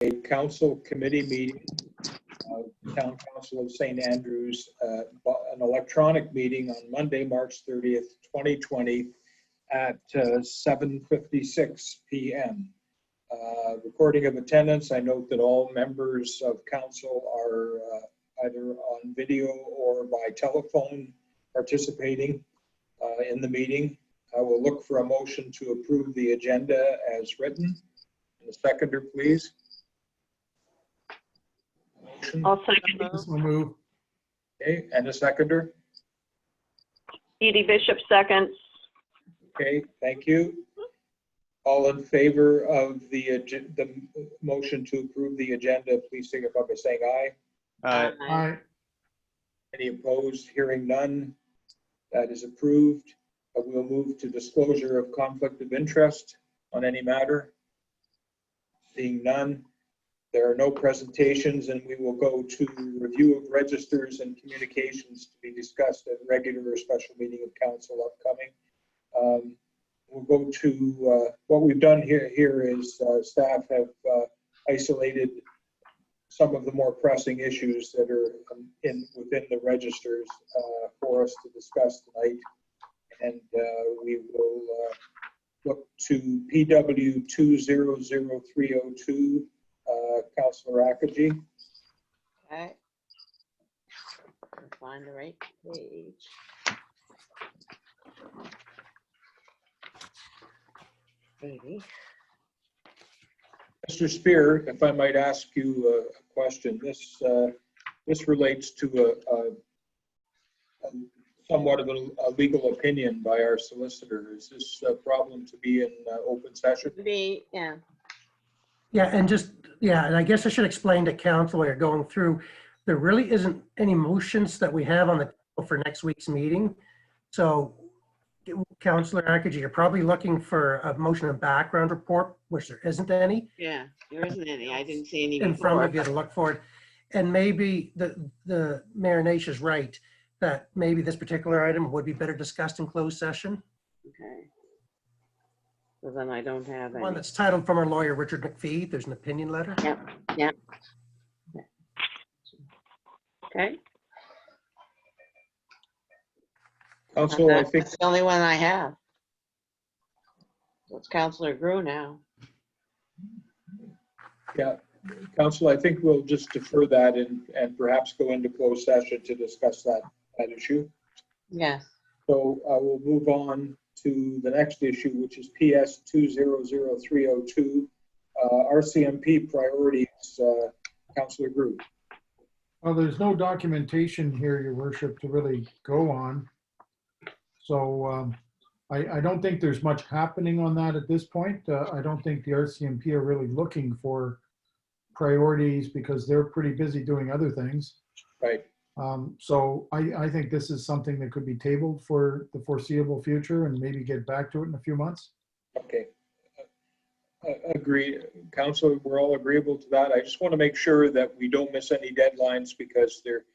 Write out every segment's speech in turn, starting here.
a council committee meeting, Town Council of St. Andrews, an electronic meeting on Monday, March 30th, 2020 at 7:56 p.m. Recording of attendance, I note that all members of council are either on video or by telephone participating in the meeting. I will look for a motion to approve the agenda as written. And a seconder, please. Motion. I'll second. This will move. Okay, and a seconder. Edie Bishop seconds. Okay, thank you. All in favor of the motion to approve the agenda, please signify by saying aye. Aye. Any opposed? Hearing none. That is approved. We'll move to disclosure of conflict of interest on any matter. Seeing none, there are no presentations, and we will go to review of registers and communications to be discussed at regular or special meeting of council upcoming. We'll go to what we've done here is staff have isolated some of the more pressing issues that are within the registers for us to discuss tonight. And we will look to PW 200302, Councillor Akaji. Okay. Find the right page. Maybe. Mr. Spear, if I might ask you a question, this relates to a somewhat of a legal opinion by our solicitor. Is this a problem to be in open session? Yeah. Yeah, and I guess I should explain to council while you're going through, there really isn't any motions that we have on the table for next week's meeting. So Councillor Akaji, you're probably looking for a motion and background report, which there isn't any. Yeah, there isn't any. I didn't see any In front of before. you to look for it. And maybe the Mayor Naish is right, that maybe this particular item would be better discussed in closed session. Okay. So then I don't have One any. that's titled from our lawyer, Richard McPhee. There's an opinion letter. Yep. Okay. Council, I think That's the only one I have. So it's Councillor Grew now. Yeah, Council, I think we'll just defer that and perhaps go into closed session to discuss that issue. Yes. So I will move on to the next issue, which is PS 200302, RCMP priorities. Councillor Grew. Well, there's no documentation here, Your Worship, to really go on. So I don't think there's much happening on that at this point. I don't think the RCMP are really looking for priorities because they're pretty busy doing other things. Right. So I think this is something that could be tabled for the foreseeable future and maybe get back to it in a few months. Okay. Agreed. Council, we're all agreeable to that. I just want to make sure that we don't miss any deadlines because they're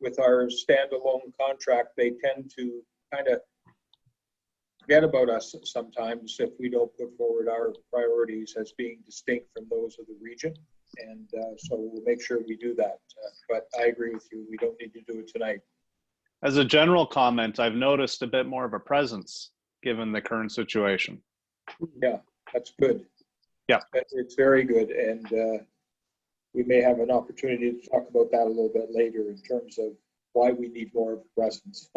with our standalone contract, they tend to kind of forget about us sometimes if we don't put forward our priorities as being distinct from those of the region. And so we'll make sure we do that. But I agree with you. We don't need to do it tonight. As a general comment, I've noticed a bit more of a presence given the current situation. Yeah, that's good. Yeah. It's very good. And we may have an opportunity to talk about that a little bit later in terms of why we need more of a presence.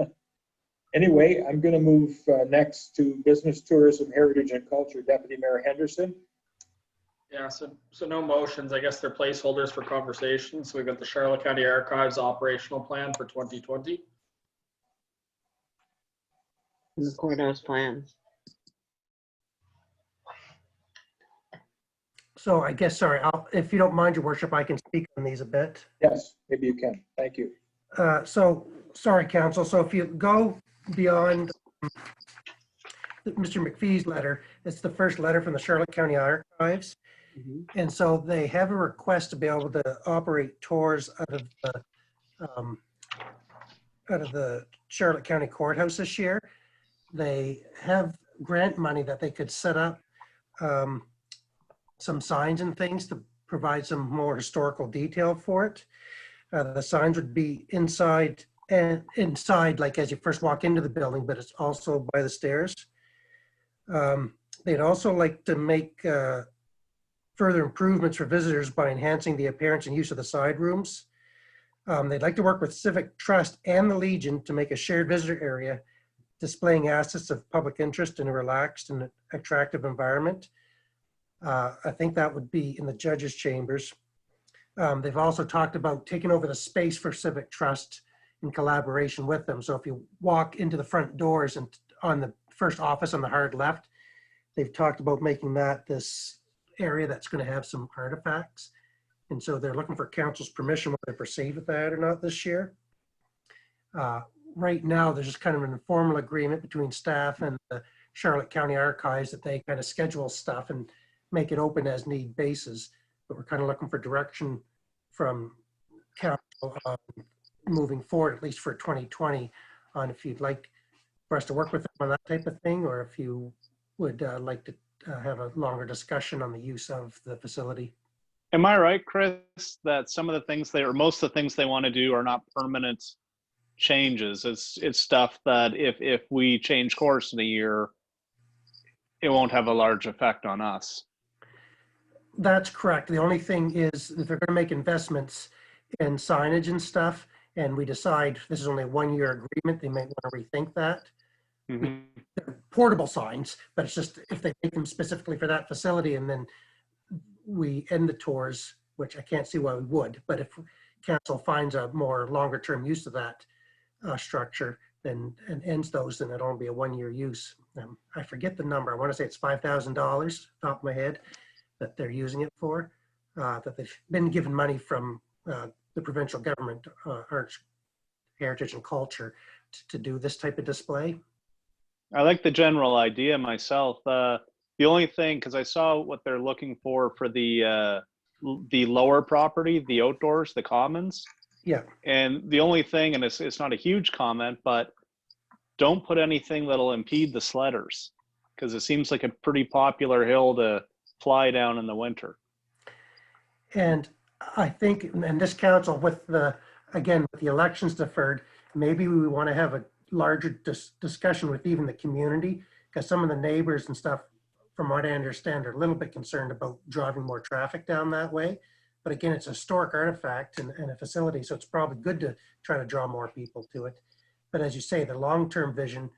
Anyway, I'm going to move next to Business, Tourism, Heritage and Culture, Deputy Mayor Henderson. Yeah, so no motions. I guess they're placeholders for conversation. So we've got the Charlotte County Archives operational plan for 2020. And the courthouse plans. So I guess, sorry, if you don't mind, Your Worship, I can speak on these a bit. Yes, maybe you can. Thank you. So, sorry, Council. So if you go beyond Mr. McPhee's letter, it's the first letter from the Charlotte County Archives. And so they have a request to be able to operate tours out of the Charlotte County Courthouse this year. They have grant money that they could set up some signs and things to provide some more historical detail for it. The signs would be inside and inside, like as you first walk into the building, but it's also by the stairs. They'd also like to make further improvements for visitors by enhancing the appearance and use of the side rooms. They'd like to work with Civic Trust and the Legion to make a shared visitor area displaying assets of public interest in a relaxed and attractive environment. I think that would be in the judges' chambers. They've also talked about taking over the space for Civic Trust in collaboration with them. So if you walk into the front doors and on the first office on the hard left, they've talked about making that this area that's going to have some artifacts. And so they're looking for council's permission whether to proceed with that or not this year. Right now, there's just kind of an informal agreement between staff and the Charlotte County Archives that they kind of schedule stuff and make it open as need basis. But we're kind of looking for direction from council moving forward, at least for 2020, on if you'd like for us to work with them on that type of thing, or if you would like to have a longer discussion on the use of the facility. Am I right, Chris, that some of the things or most of the things they want to do are not permanent changes? It's stuff that if we change course in a year, it won't have a large effect on us. That's correct. The only thing is if they're going to make investments in signage and stuff, and we decide this is only a one-year agreement, they might want to rethink that. Mhm. They're portable signs, but it's just if they make them specifically for that facility and then we end the tours, which I can't see why we would, but if council finds a more longer term use of that structure then and ends those, then it'll only be a one-year use. I forget the number. I want to say it's $5,000 top of my head that they're using it for, that they've been given money from the provincial government, Arts, Heritage and Culture to do this type of display. I like the general idea myself. The only thing, because I saw what they're looking for the lower property, the outdoors, the commons. Yeah. And the only thing, and it's not a huge comment, but don't put anything that'll impede the sledders, because it seems like a pretty popular hill to fly down in the winter. And I think, and this council with again, with the elections deferred, maybe we want to have a larger discussion with even the community, because some of the neighbors and stuff, from what I understand, are a little bit concerned about driving more traffic down that way. But again, it's a historic artifact and a facility, so it's probably good to try to draw more people to it. But as you say, the long-term vision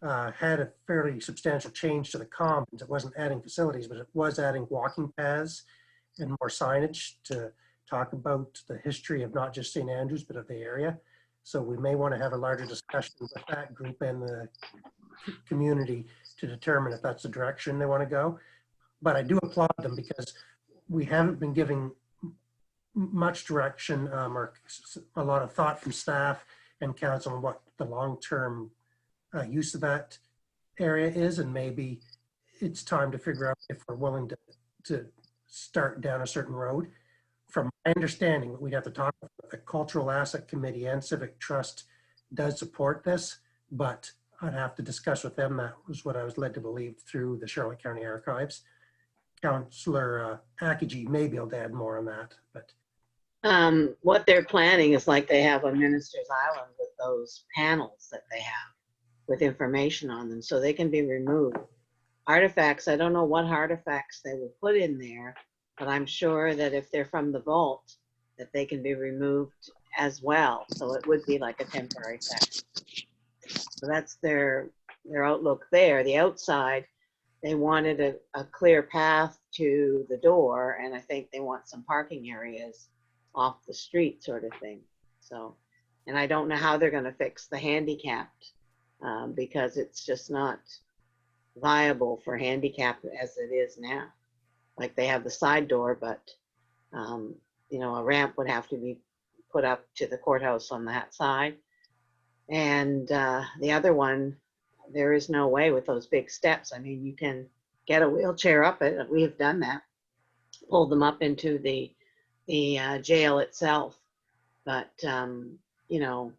had a fairly substantial change to the commons. It wasn't adding facilities, but it was adding walking paths and more signage to talk about the history of not just St. Andrews, but of the area. So we may want to have a larger discussion with that group and the community to determine if that's the direction they want to go. But I do applaud them because we haven't been giving much direction or a lot of thought from staff and council on what the long-term use of that area is. And maybe it's time to figure out if we're willing to start down a certain road. From my understanding, we'd have to talk with the Cultural Asset Committee and Civic Trust does support this, but I'd have to discuss with them. That was what I was led to believe through the Charlotte County Archives. Councillor Akiji may be able to add more on that, but. What they're planning is like they have on Minister's Island with those panels that they have with information on them, so they can be removed. Artifacts, I don't know what artifacts they will put in there, but I'm sure that if they're from the vault, that they can be removed as well. So it would be like a temporary section. So that's their outlook there. The outside, they wanted a clear path to the door, and I think they want some parking areas off the street sort of thing. So, and I don't know how they're going to fix the handicapped because it's just not viable for handicapped as it is now. Like they have the side door, but you know, a ramp would have to be put up to the courthouse on that side. And the other one, there is no way with those big steps. I mean, you can get a wheelchair up it. We have done that, pull them up into the jail itself. But you know,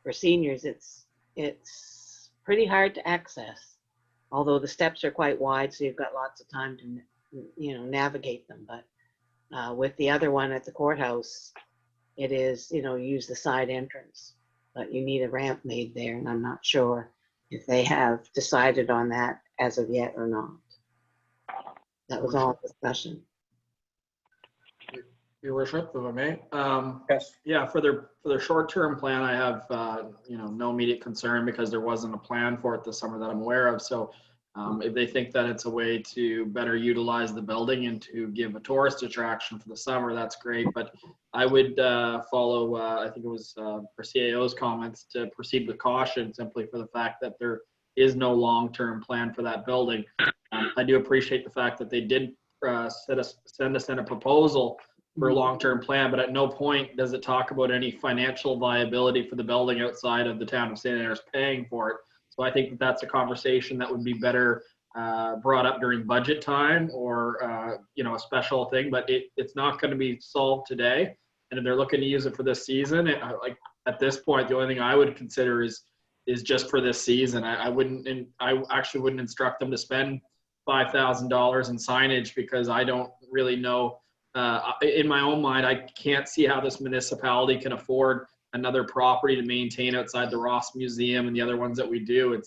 for seniors, it's pretty hard to access. Although the steps are quite wide, so you've got lots of time to, you know, navigate them. But With the other one at the courthouse, it is, you know, use the side entrance, but you need a ramp made there, and I'm not sure if they have decided on that as of yet or not. That was all discussion. Your worship, if I may. Yes. Yeah, for their short-term plan, I have, no immediate concern because there wasn't a plan for it this summer that I'm aware of. So if they think that it's a way to better utilize the building and to give a tourist attraction for the summer, that's great. But I would follow, I think it was for CAO's comments, to proceed with caution simply for the fact that there is no long-term plan for that building. I do appreciate the fact that they did send us in a proposal for a long-term plan, but at no point does it talk about any financial viability for the building outside of the town of St. Andrews paying for it. So I think that that's a conversation that would be better brought up during budget time or, a special thing, but it's not going to be solved today. And if they're looking to use it for this season, at this point, the only thing I would consider is just for this season. I actually wouldn't instruct them to spend $5,000 in signage because I don't really know. In my own mind, I can't see how this municipality can afford another property to maintain outside the Ross Museum and the other ones that we do.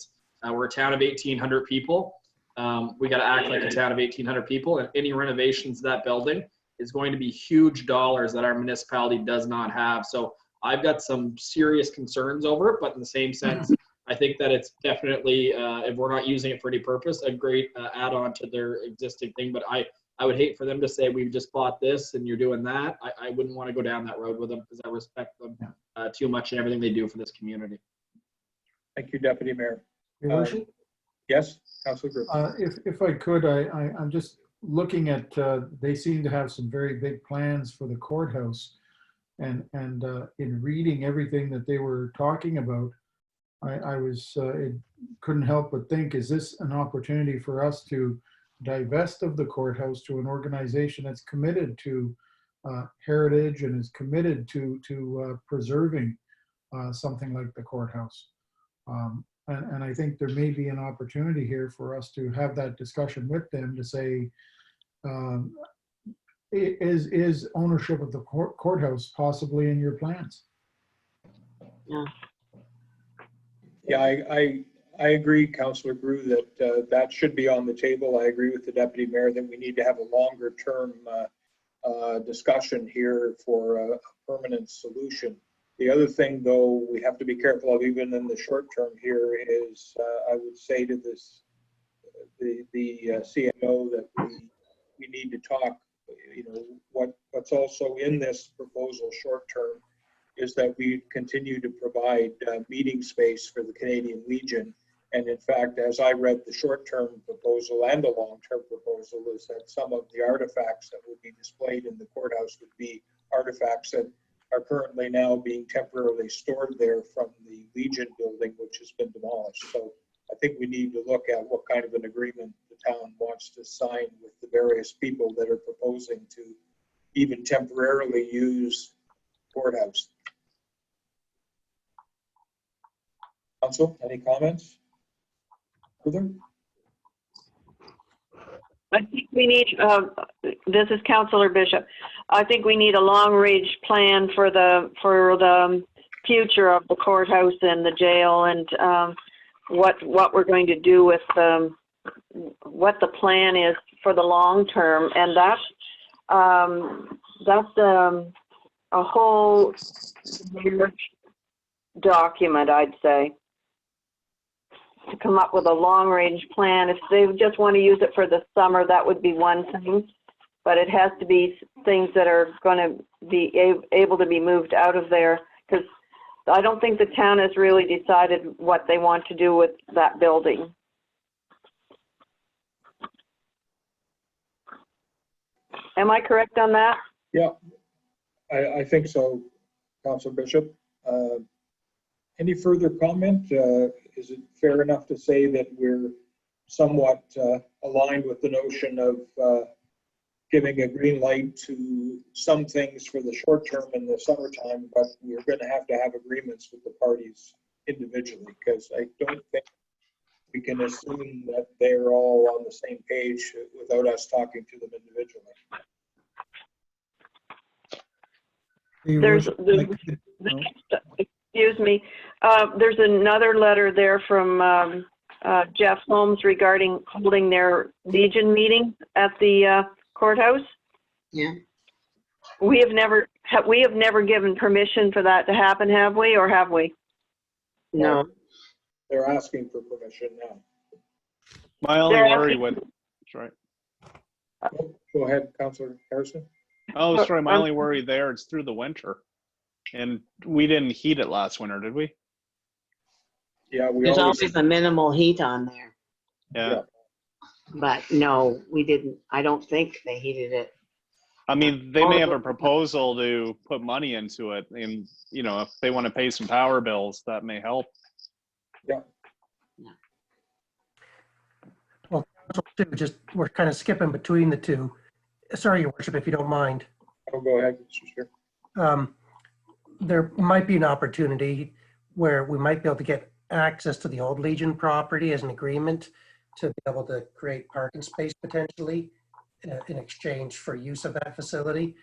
We're a town of 1,800 people. We got to act like a town of 1,800 people, and any renovations to that building is going to be huge dollars that our municipality does not have. So I've got some serious concerns over it, but in the same sense, I think that it's definitely, if we're not using it for any purpose, a great add-on to their existing thing. But I would hate for them to say, we've just bought this and you're doing that. I wouldn't want to go down that road with them because I respect them too much in everything they do for this community. Thank you, Deputy Mayor. Your worship? Yes, Councilor Group. If I could, I'm just looking at, they seem to have some very big plans for the courthouse. And in reading everything that they were talking about, it couldn't help but think, is this an opportunity for us to divest of the courthouse to an organization that's committed to heritage and is committed to preserving something like the courthouse? And I think there may be an opportunity here for us to have that discussion with them to say, is ownership of the courthouse possibly in your plans? Yeah, I agree, Councillor Brew, that that should be on the table. I agree with the Deputy Mayor that we need to have a longer term discussion here for a permanent solution. The other thing, though, we have to be careful of even in the short term here is I would say to the CMO that we need to talk, what's also in this proposal short term is that we continue to provide meeting space for the Canadian Legion. And in fact, as I read the short-term proposal and the long-term proposal, is that some of the artifacts that would be displayed in the courthouse would be artifacts that are currently now being temporarily stored there from the Legion building, which has been demolished. So I think we need to look at what kind of an agreement the town wants to sign with the various people that are proposing to even temporarily use courthouse. Council, any comments? Further? I think we need, this is Councillor Bishop. I think we need a long-range plan for the future of the courthouse and the jail, and what we're going to do with what the plan is for the long term, and that's a whole document, I'd say, to come up with a long-range plan. If they just want to use it for the summer, that would be one thing, but it has to be things that are going to be able to be moved out of there, because I don't think the town has really decided what they want to do with that building. Am I correct on that? Yeah, I think so, Councilor Bishop. Any further comment? Is it fair enough to say that we're somewhat aligned with the notion of giving a green light to some things for the short term in the summertime, but we're going to have agreements with the parties individually, because I don't think we can assume that they're all on the same page without us talking to them individually. Your There's, worship, the- I could- oh, excuse me, there's another letter there from Jeff Holmes regarding holding their Legion meeting at the courthouse. Yeah. We have never given permission for that to happen, have we, or have we? No, They're asking for permission now. My only They're worry asking- with, sorry. Go ahead, Councillor Harrison. Oh, sorry, my I'm- only worry there, it's through the winter. And we didn't heat it last winter, did we? Yeah, we there's always, always a minimal heat on there. Yeah. But no, we didn't. I don't think they heated it. I mean, they may have a proposal to put money into it and, you know, if they want to pay some power bills, that may help. So, too, just, we're kind of skipping between the two. Sorry, Your Worship, if you don't mind. oh, go ahead, Mr. Chair. There might be an opportunity where we might be able to get access to the old Legion property as an agreement to be able to create parking space potentially in exchange for use of that facility.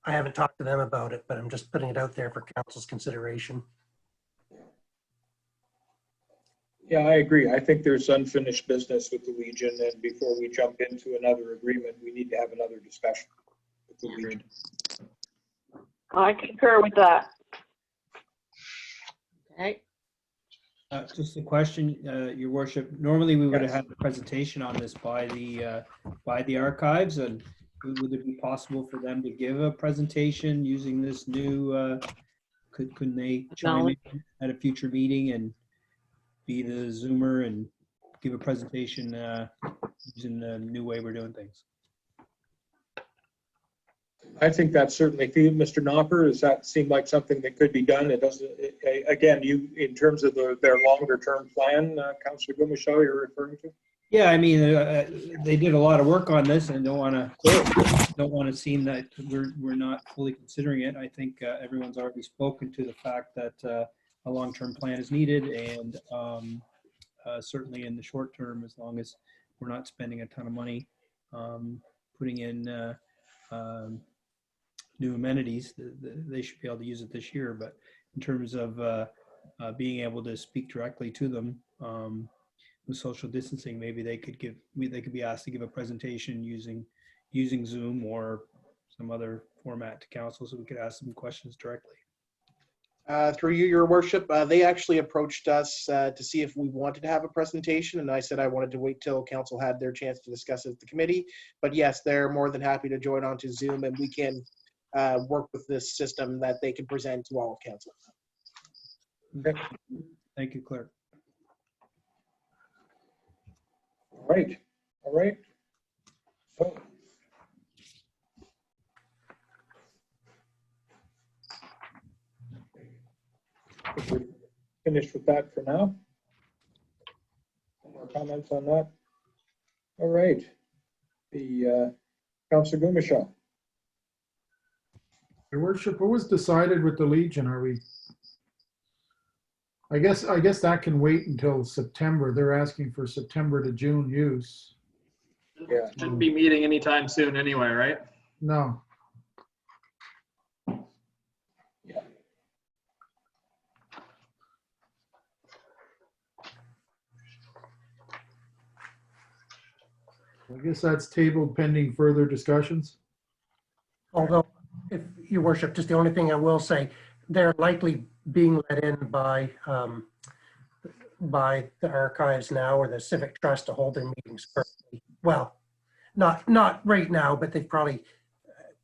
I haven't talked to them about it, but I'm just putting it out there for council's consideration. Yeah, I agree. I think there's unfinished business with the Legion, and before we jump into another agreement, we need to have another discussion with the Legion. I concur with that. Okay. Just a question, Your Worship. Normally, we would have Yes. had a presentation on this by the archives, and would it be possible for them to give a presentation using this new? Couldn't they chime in at a future meeting and be the Zoomer and give a presentation using the new way we're doing things? I think that's certainly, Mr. Knopper, does that seem like something that could be done? It doesn't, again, you, in terms of their longer term plan, Councillor Gumashall, you're referring to? Yeah, I mean, they did a lot of work on this and don't want to seem that we're not fully considering it. I think everyone's already spoken to the fact that a long-term plan is needed, and certainly in the short term, as long as we're not spending a ton of money putting in new amenities, they should be able to use it this year. But in terms of being able to speak directly to them with social distancing, maybe they could be asked to give a presentation using Zoom or some other format to council, so we could ask them questions directly. Through you, Your Worship, they actually approached us to see if we wanted to have a presentation, and I said I wanted to wait till council had their chance to discuss it at the committee. But yes, they're more than happy to join onto Zoom, and we can work with this system that they can present to all of council. Okay. Thank you, Clerk. All right, all right. So, I think we're finished with that for now. More comments on that? All right. The Councillor Gumashall. Your Worship, what was decided with the Legion? Are we? I guess that can wait until September. They're asking for September to June use. Yeah. Shouldn't be meeting anytime soon anyway, right? No. Yeah. I guess that's tabled pending further discussions. Although, if Your Worship, just the only thing I will say, they're likely being let in by the archives now or the Civic Trust to hold their meetings virtually. Well, not right now, but they probably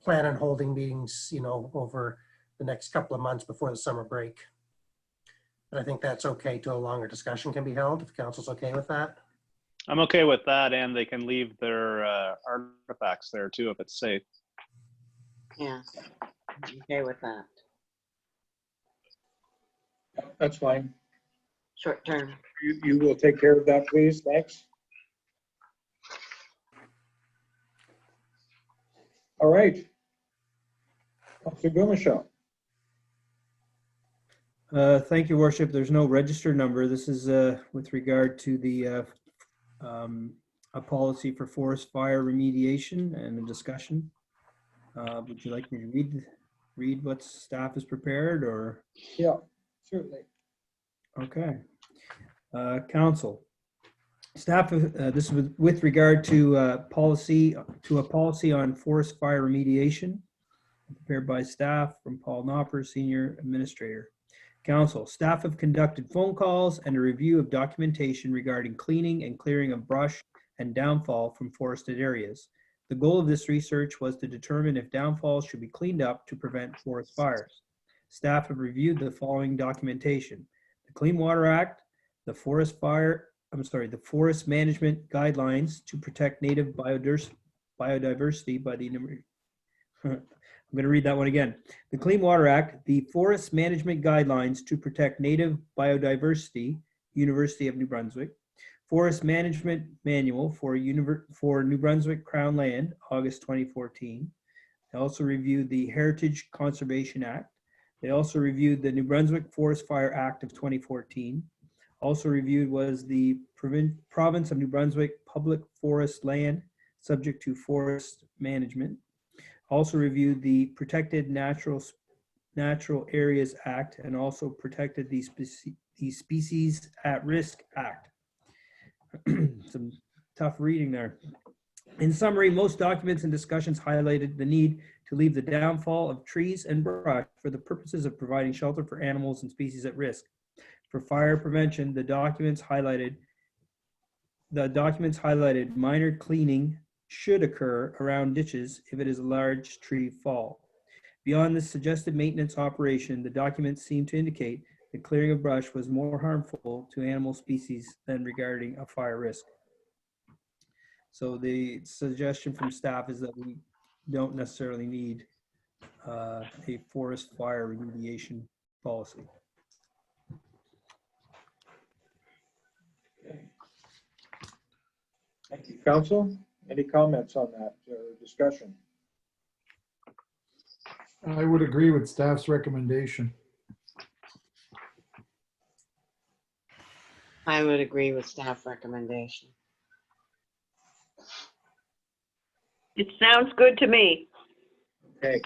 plan on holding meetings, over the next couple of months before the summer break. But I think that's okay till a longer discussion can be held, if council's okay with that. I'm okay with that, and they can leave their artifacts there too if it's safe. Yeah. Okay with that. That's fine. Short term. You will take care of that, please. Thanks. All right. Councillor Gumashall. Thank you, Worship. There's no register number. This is with regard to the a policy for forest fire remediation and a discussion. Would you like me to read read what staff has prepared or? Yeah, certainly. Okay. Council. Staff, this is with regard to a policy on forest fire remediation, prepared by staff from Paul Knopper, Senior Administrator. Council, staff have conducted phone calls and a review of documentation regarding cleaning and clearing of brush and downfall from forested areas. The goal of this research was to determine if downfalls should be cleaned up to prevent forest fires. Staff have reviewed the following documentation: the Clean Water Act, the Forest Management Guidelines to protect native biodiversity by the I'm going to read that one again. The Clean Water Act, the Forest Management Guidelines to protect native biodiversity, University of New Brunswick, Forest Management Manual for New Brunswick Crown Land, August 2014. They also reviewed the Heritage Conservation Act. They also reviewed the New Brunswick Forest Fire Act of 2014. Also reviewed was the Province of New Brunswick Public Forest Land, subject to forest management. Also reviewed the Protected Natural Areas Act and also protected the Species at Risk Act. Some tough reading there. In summary, most documents and discussions highlighted the need to leave the downfall of trees and brush for the purposes of providing shelter for animals and species at risk. For fire prevention, the documents highlighted minor cleaning should occur around ditches if it is a large tree fall. Beyond this suggested maintenance operation, the documents seem to indicate that clearing of brush was more harmful to animal species than regarding a fire risk. So the suggestion from staff is that we don't necessarily need a forest fire remediation policy. Okay. Thank you, Council. Any comments on that discussion? I would agree with staff's recommendation. I would agree with staff recommendation. It sounds good to me. Okay,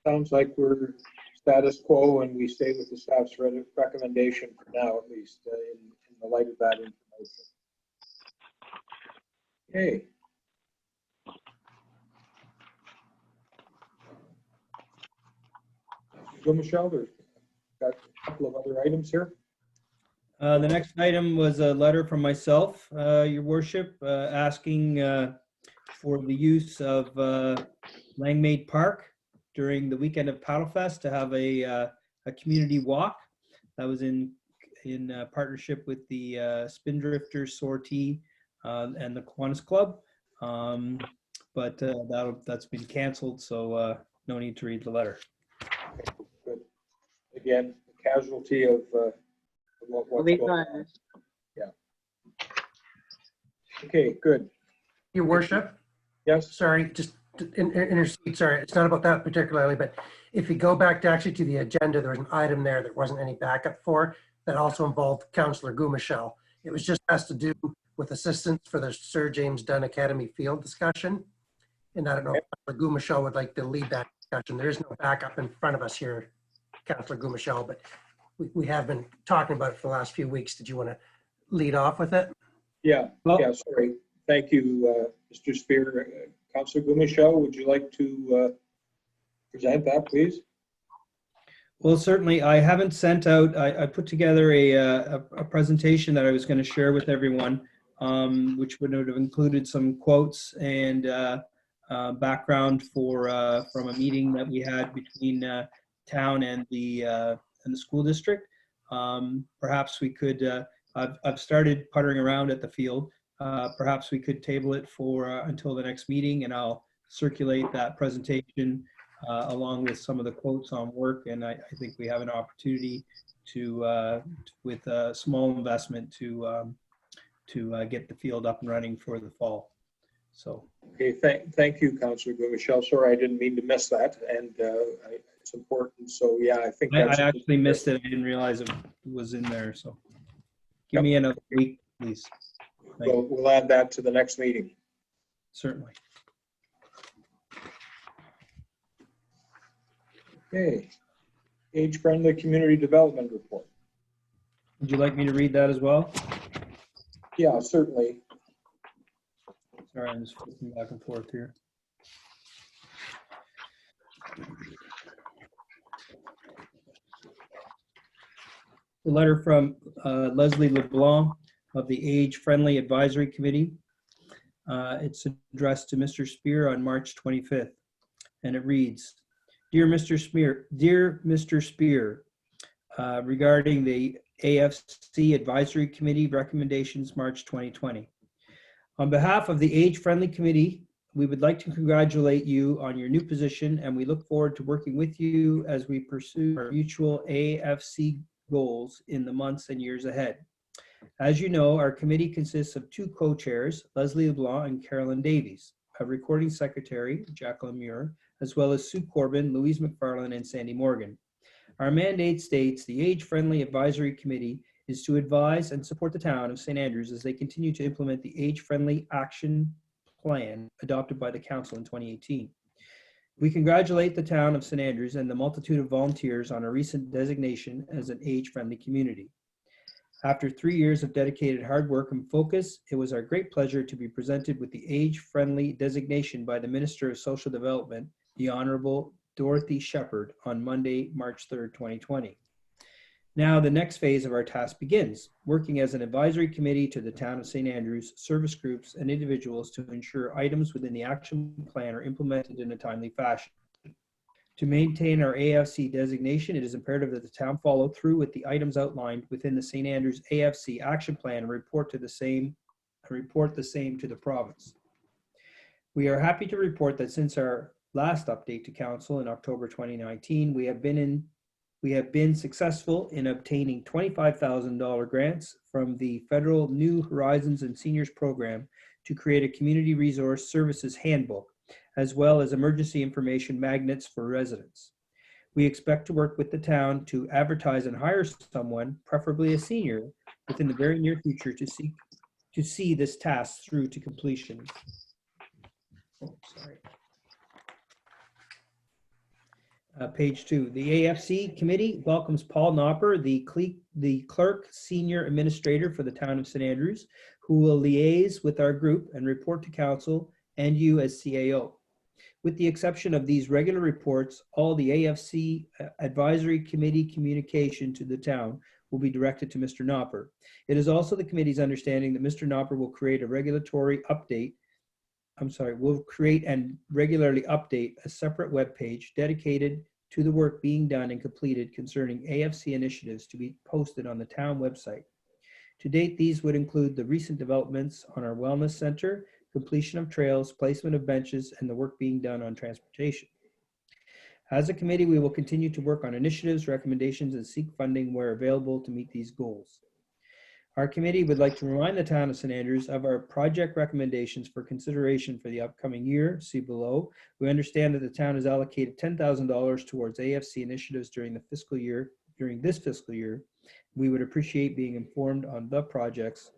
sounds like we're status quo and we stay with the staff's recommendation for now, at least in the light of that information. Okay. Go, Michelle, there's got a couple of other items here. The next item was a letter from myself, Your Worship, asking for the use of Langmaid Park during the weekend of Paddlefest to have a community walk. That was in partnership with the Spindrifters Sortie and the Kiwanis Club, but that's been canceled, so no need to read the letter. Good. Again, a casualty of what's going on. Yeah. Okay, good. Your worship, Yes. sorry, just intercede, sorry, it's not about that particularly, but if you go back to actually to the agenda, there was an item there that wasn't any backup for, that also involved Councillor Gumichel. It was just has to do with assistance for the Sir James Dunn Academy field discussion. And I don't know if Councillor Gumichel would like to lead that discussion. There is no backup in front of us here, Councillor Gumichel, but we have been talking about it for the last few weeks. Did you want to lead off with it? Yeah, yeah, sorry. Thank you, Mr. Spear. Councillor Gumichel, would you like to present that, please? Well, certainly. I haven't sent out, I put together a presentation that I was going to share with everyone, which would have included some quotes and background from a meeting that we had between town and the school district. Perhaps we could, I've started puttering around at the field. Perhaps we could table it for until the next meeting, and I'll circulate that presentation along with some of the quotes on work. And I think we have an opportunity to, with a small investment, to get the field up and running for the fall. So. Okay, thank you, Councillor Gumichel. Sorry, I didn't mean to miss that, and it's important. So yeah, I think I that's actually missed it. I didn't realize it was in there. So give me another week, please. We'll add that to the next meeting. Certainly. Okay. Age-friendly community development report. Would you like me to read that as well? Yeah, certainly. Sorry, I'm just flipping back and forth here. A letter from Leslie LeBlanc of the Age Friendly Advisory Committee. It's addressed to Mr. Spear on March 25th, and it reads, Dear Mr. Spear, regarding the AFC Advisory Committee recommendations, March 2020. On behalf of the Age Friendly Committee, we would like to congratulate you on your new position, and we look forward to working with you as we pursue our mutual AFC goals in the months and years ahead. As you know, our committee consists of two co-chairs, Leslie LeBlanc and Carolyn Davies, a recording secretary, Jacqueline Muir, as well as Sue Corbin, Louise McFarland, and Sandy Morgan. Our mandate states the Age Friendly Advisory Committee is to advise and support the town of St. Andrews as they continue to implement the Age Friendly Action Plan adopted by the council in 2018. We congratulate the town of St. Andrews and the multitude of volunteers on a recent designation as an age-friendly community. After 3 years of dedicated hard work and focus, it was our great pleasure to be presented with the age-friendly designation by the Minister of Social Development, the Honorable Dorothy Shepherd, on Monday, March 3rd, 2020. Now, the next phase of our task begins, working as an advisory committee to the town of St. Andrews, service groups, and individuals to ensure items within the action plan are implemented in a timely fashion. To maintain our AFC designation, it is imperative that the town follow through with the items outlined within the St. Andrews AFC action plan and report the same to the province. We are happy to report that since our last update to council in October 2019, we have been successful in obtaining $25,000 grants from the federal New Horizons and Seniors program to create a community resource services handbook, as well as emergency information magnets for residents. We expect to work with the town to advertise and hire someone, preferably a senior, within the very near future to see this task through to completion. Oh, sorry. Page 2, the AFC committee welcomes Paul Knopper, the clerk senior administrator for the town of St. Andrews, who will liaise with our group and report to council and you as CAO. With the exception of these regular reports, all the AFC advisory committee communication to the town will be directed to Mr. Knopper. It is also the committee's understanding that Mr. Knopper will create and regularly update a separate webpage dedicated to the work being done and completed concerning AFC initiatives to be posted on the town website. To date, these would include the recent developments on our wellness center, completion of trails, placement of benches, and the work being done on transportation. As a committee, we will continue to work on initiatives, recommendations, and seek funding where available to meet these goals. Our committee would like to remind the town of St. Andrews of our project recommendations for consideration for the upcoming year. See below. We understand that the town has allocated $10,000 towards AFC initiatives during this fiscal year. We would appreciate being informed on the projects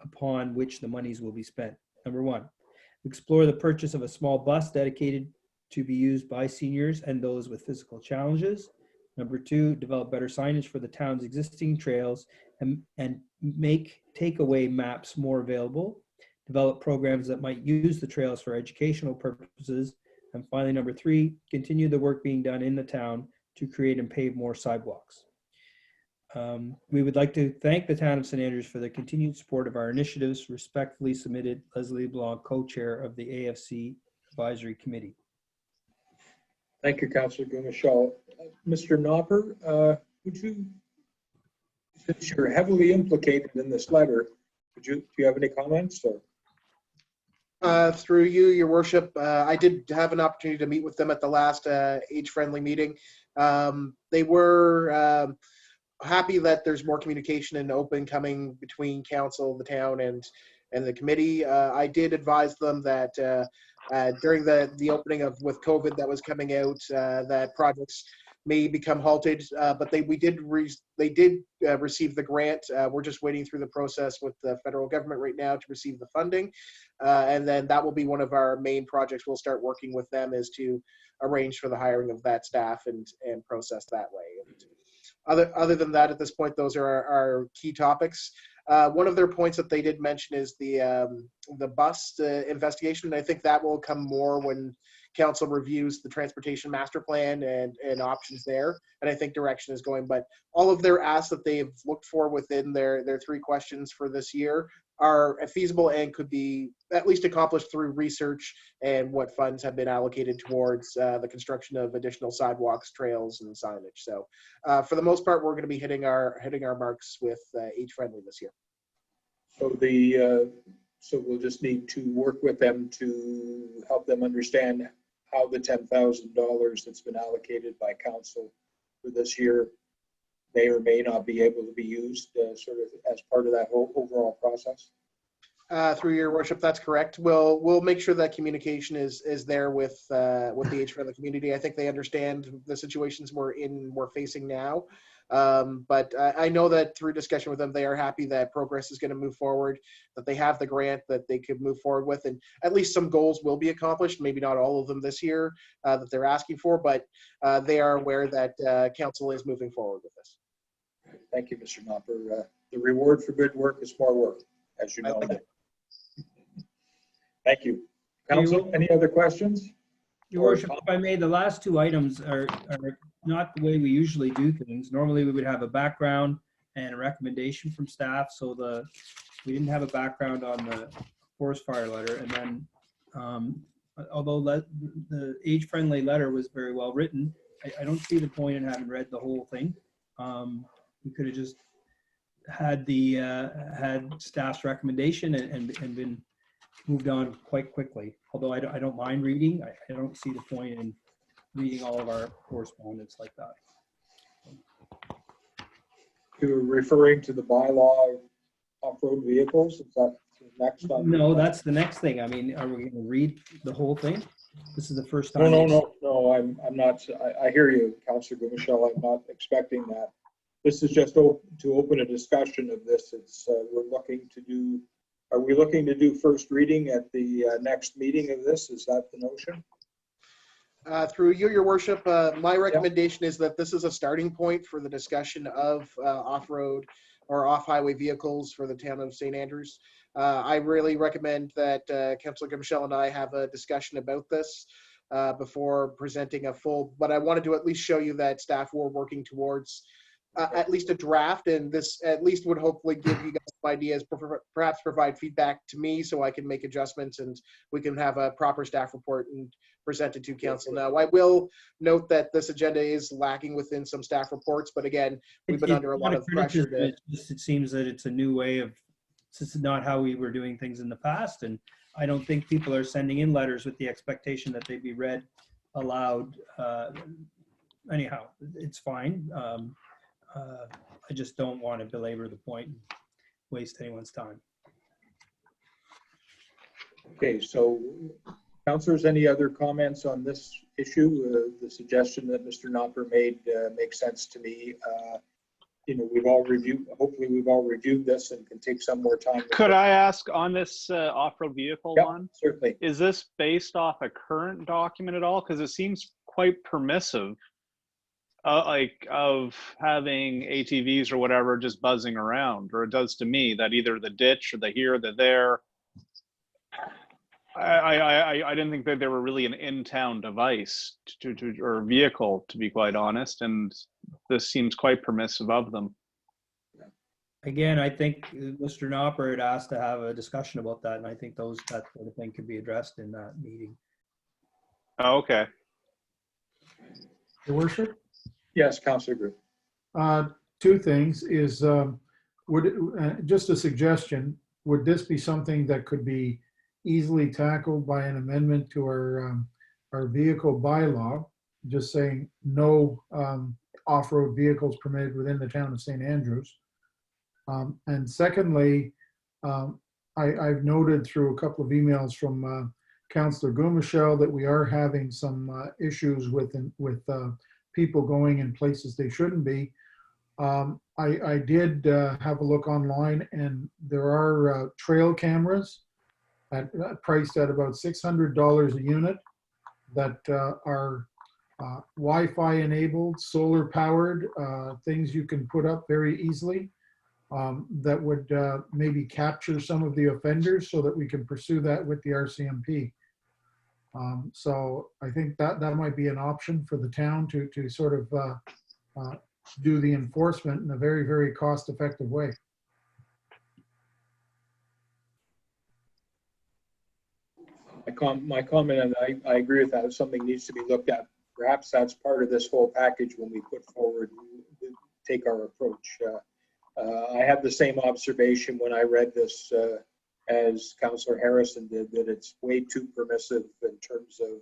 upon which the monies will be spent. Number 1, explore the purchase of a small bus dedicated to be used by seniors and those with physical challenges. Number 2, develop better signage for the town's existing trails and make takeaway maps more available. Develop programs that might use the trails for educational purposes. And finally, number 3, continue the work being done in the town to create and pave more sidewalks. We would like to thank the town of St. Andrews for the continued support of our initiatives. Respectfully submitted, Leslie LeBlanc, co-chair of the AFC Advisory Committee. Thank you, Councillor Gumashall. Mr. Knopper, would you, since you're heavily implicated in this letter, do you have any comments? Or? Through you, your worship, I did have an opportunity to meet with them at the last age-friendly meeting. They were happy that there's more communication and open coming between council, the town, and the committee. I did advise them that during the opening with COVID that was coming out, that projects may become halted, but they did receive the grant. We're just waiting through the process with the federal government right now to receive the funding. And then that will be one of our main projects. We'll start working with them is to arrange for the hiring of that staff and process that way. And other than that, at this point, those are our key topics. One of their points that they did mention is the bus investigation. And I think that will come more when council reviews the transportation master plan and options there. And I think direction is going, but all of their asks that they've looked for within their 3 questions for this year are feasible and could be at least accomplished through research and what funds have been allocated towards the construction of additional sidewalks, trails, and signage. So for the most part, we're going to be hitting our marks with age-friendly this year. So we'll just need to work with them to help them understand how the $10,000 that's been allocated by council for this year may or may not be able to be used sort of as part of that whole overall process. Through your worship, that's correct. We'll make sure that communication is there with the age-friendly community. I think they understand the situations we're facing now. But I know that through discussion with them, they are happy that progress is going to move forward, that they have the grant that they could move forward with, and at least some goals will be accomplished, maybe not all of them this year that they're asking for, but they are aware that council is moving forward with this. Thank you, Mr. Knopper. The reward for good work is more work, as you know. Thank you. Council, any other questions? Your worship, if I may, the last 2 items are not the way we usually do things. Normally, we would have a background and a recommendation from staff. So we didn't have a background on the forest fire letter. And then, although the age-friendly letter was very well written, I don't see the point in having read the whole thing. We could have just had had staff's recommendation and been moved on quite quickly. Although I don't mind reading, I don't see the point in reading all of our correspondence like that. You're referring to the bylaw off-road vehicles? Is that next on? No, that's the next thing. I mean, are we going to read the whole thing? This is the first time. No, I'm not. I hear you, Councillor Gumichel. I'm not expecting that. This is just to open a discussion of this. It's we're looking to do. Are we looking to do first reading at the next meeting of this? Is that the notion? Through you, your worship, my recommendation is that this is a starting point for the discussion of off-road or off-highway vehicles for the town of St. Andrews. I really recommend that Councillor Gumichel and I have a discussion about this before presenting a full, but I wanted to at least show you that staff were working towards at least a draft, and this at least would hopefully give you guys some ideas, perhaps provide feedback to me so I can make adjustments and we can have a proper staff report and present it to council. Now, I will note that this agenda is lacking within some staff reports, but again, we've been under a lot of pressure. It seems that it's a new way of, this is not how we were doing things in the past, and I don't think people are sending in letters with the expectation that they be read aloud. Anyhow, it's fine. I just don't want to belabor the point and waste anyone's time. Okay, so councillors, any other comments on this issue? The suggestion that Mr. Knopper made makes sense to me. You know, hopefully we've all reviewed this and can take some more time. Could I ask on this off-road vehicle one? Certainly. Is this based off a current document at all? Because it seems quite permissive, like of having ATVs or whatever just buzzing around, or it does to me, that either the ditch or the here, the there. I didn't think that they were really an in-town device or vehicle, to be quite honest, and this seems quite permissive of them. Again, I think Mr. Knopper had asked to have a discussion about that, and I think that sort of thing could be addressed in that meeting. Oh, okay. Your worship? Yes, Councillor Group. 2 things is, just a suggestion, would this be something that could be easily tackled by an amendment to our vehicle bylaw, just saying no off-road vehicles permitted within the town of St. Andrews? And secondly, I've noted through a couple of emails from Councillor Gumichel that we are having some issues with people going in places they shouldn't be. I did have a look online, and there are trail cameras priced at about $600 a unit that are Wi-Fi enabled, solar powered, things you can put up very easily that would maybe capture some of the offenders so that we can pursue that with the RCMP. So I think that might be an option for the town to sort of do the enforcement in a very, very cost-effective way. My comment, and I agree with that, if something needs to be looked at, perhaps that's part of this whole package when we put forward, take our approach. I had the same observation when I read this as Councillor Harrison did, that it's way too permissive in terms of,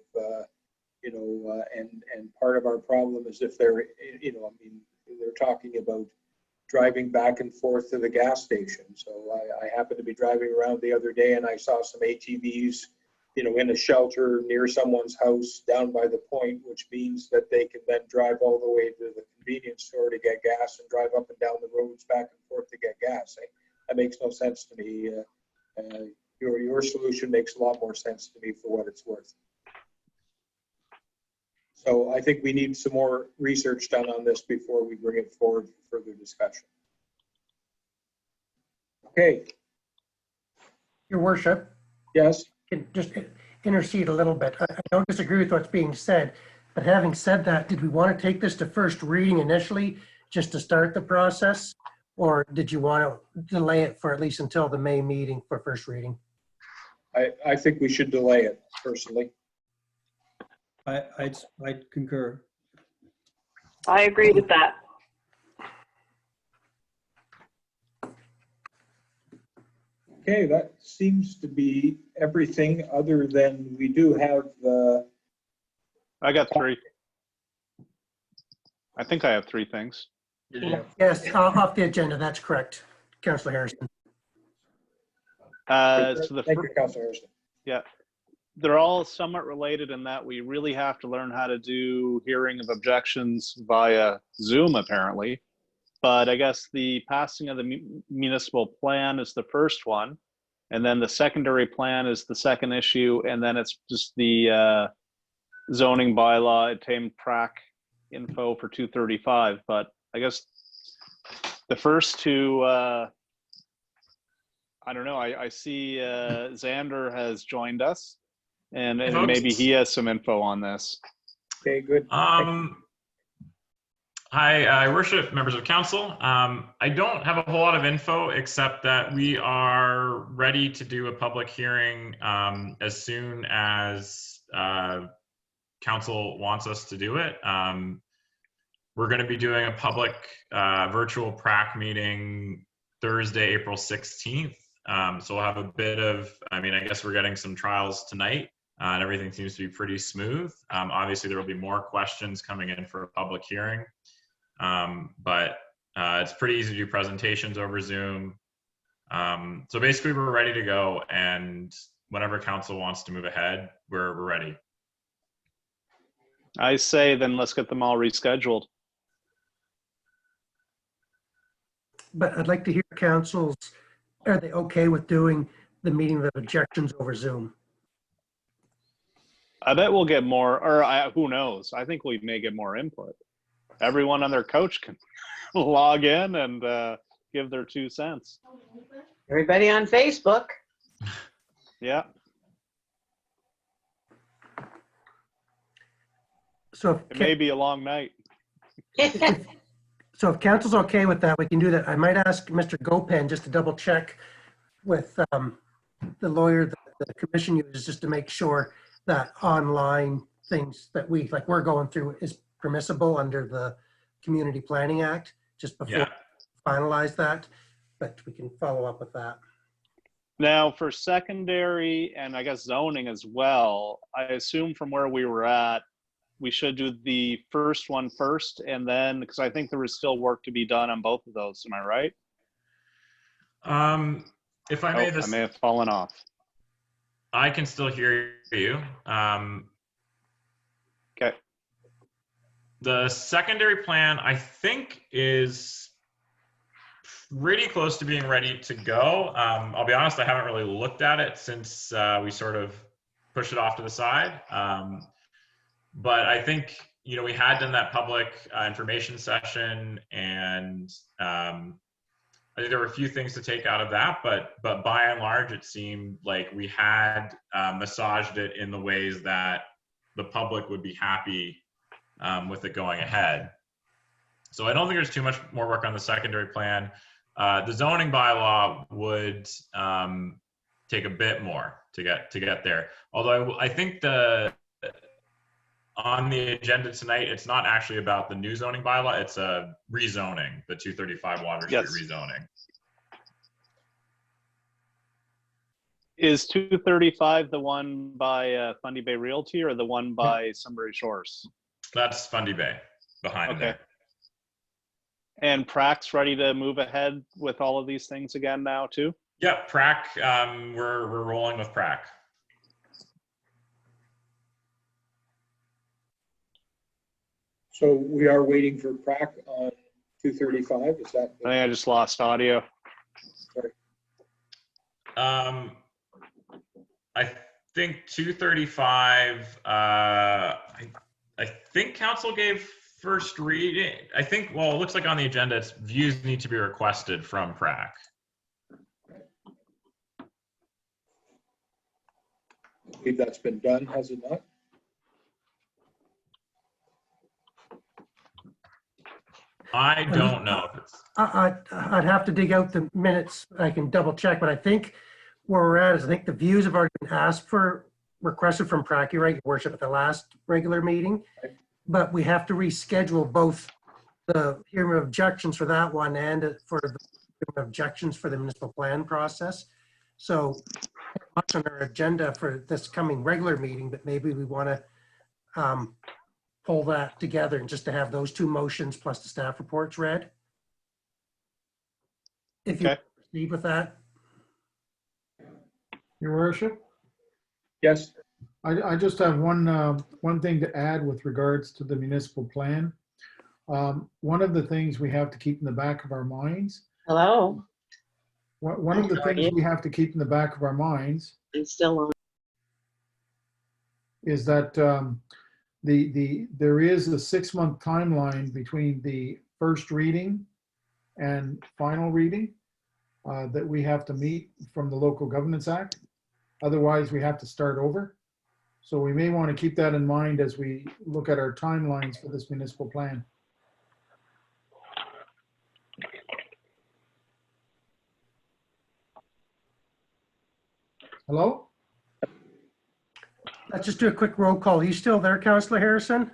and part of our problem is if they're, they're talking about driving back and forth to the gas station. So I happened to be driving around the other day and I saw some ATVs, in a shelter near someone's house down by the point, which means that they can then drive all the way to the convenience store to get gas and drive up and down the roads back and forth to get gas. That makes no sense to me. Your solution makes a lot more sense to me for what it's worth. So I think we need some more research done on this before we bring it forward for further discussion. Okay. Your worship, Yes. can just intercede a little bit. I don't disagree with what's being said, but having said that, did we want to take this to first reading initially just to start the process? Or did you want to delay it for at least until the May meeting for first reading? I think we should delay it personally. I'd concur. I agree with that. Okay, that seems to be everything other than we do have the, I got three. I think I have three things. Yes, off the agenda, that's correct. Councillor Harrison. So the thank you, Councillor Harrison. Yeah, they're all somewhat related in that we really have to learn how to do hearing of objections via Zoom, apparently. But I guess the passing of the municipal plan is the first one. And then the secondary plan is the second issue. And then it's just the zoning bylaw, tame track info for 235. But I guess the first two, I don't know, I see Xander has joined us and maybe he has some info on this. Okay, good. Hi, worship, members of council. I don't have a whole lot of info except that we are ready to do a public hearing as soon as council wants us to do it. We're going to be doing a public virtual PRAC meeting Thursday, April 16th. So we'll have a bit of, I guess we're getting some trials tonight and everything seems to be pretty smooth. Obviously, there will be more questions coming in for a public hearing. But it's pretty easy to do presentations over Zoom. So basically we're ready to go, and whenever council wants to move ahead, we're ready. I say then let's get them all rescheduled. But I'd like to hear council's, are they okay with doing the meeting of objections over Zoom? I bet we'll get more, or who knows? I think we may get more input. Everyone on their couch can log in and give their 2 cents. Everybody on Facebook. Yeah. So It may be a long night. So if council's okay with that, we can do that. I might ask Mr. Gopen just to double check with the lawyer that the commission uses just to make sure that online things that we're going through is permissible under the Community Planning Act, just before we finalize that, but we can follow up with that. Now for secondary and I guess zoning as well, I assume from where we were at, we should do the first one first and then, because I think there was still work to be done on both of those. Am I right? If I may, I may have fallen off. I can still hear you. Okay. The secondary plan, I think, is pretty close to being ready to go. I'll be honest, I haven't really looked at it since we sort of pushed it off to the side. But I think, you know, we had done that public information session, and I think there were a few things to take out of that, but by and large, it seemed like we had massaged it in the ways that the public would be happy with it going ahead. So I don't think there's too much more work on the secondary plan. The zoning bylaw would take a bit more to get there. Although I think on the agenda tonight, it's not actually about the new zoning bylaw, it's a rezoning, the 235 Water Street Yes. rezoning. Is 235 the one by Fundy Bay Realty or the one by Sunbury Shores? That's Fundy Bay behind Okay. there. And Prax's ready to move ahead with all of these things again now too? Yep, Prac, we're rolling with Prac. So we are waiting for Prac on 235, is that? I think I just lost audio. I think 235, I think council gave first reading. I think, well, it looks like on the agenda, it's views need to be requested from Prac. I believe that's been done, has it not? I don't know if it's, I'd have to dig out the minutes. I can double check, but I think where we're at is I think the views have already been asked for, requested from Prac, right, Your Worship, at the last regular meeting. But we have to reschedule both the hearing of objections for that one and for the hearing of objections for the municipal plan process. So much on our agenda for this coming regular meeting, but maybe we want to pull that together and just to have those two motions plus the staff reports read. If you Okay. proceed with that. Your worship, Yes, I just have one thing to add with regards to the municipal plan. One of the things we have to keep in the back of our minds, Hello, one of the things we have to keep in the back of our minds I'm still on. is that there is a 6-month timeline between the first reading and final reading that we have to meet from the Local Governance Act. Otherwise, we have to start over. So we may want to keep that in mind as we look at our timelines for this municipal plan. Hello? Let's just do a quick roll call. Are you still there, Councillor Harrison?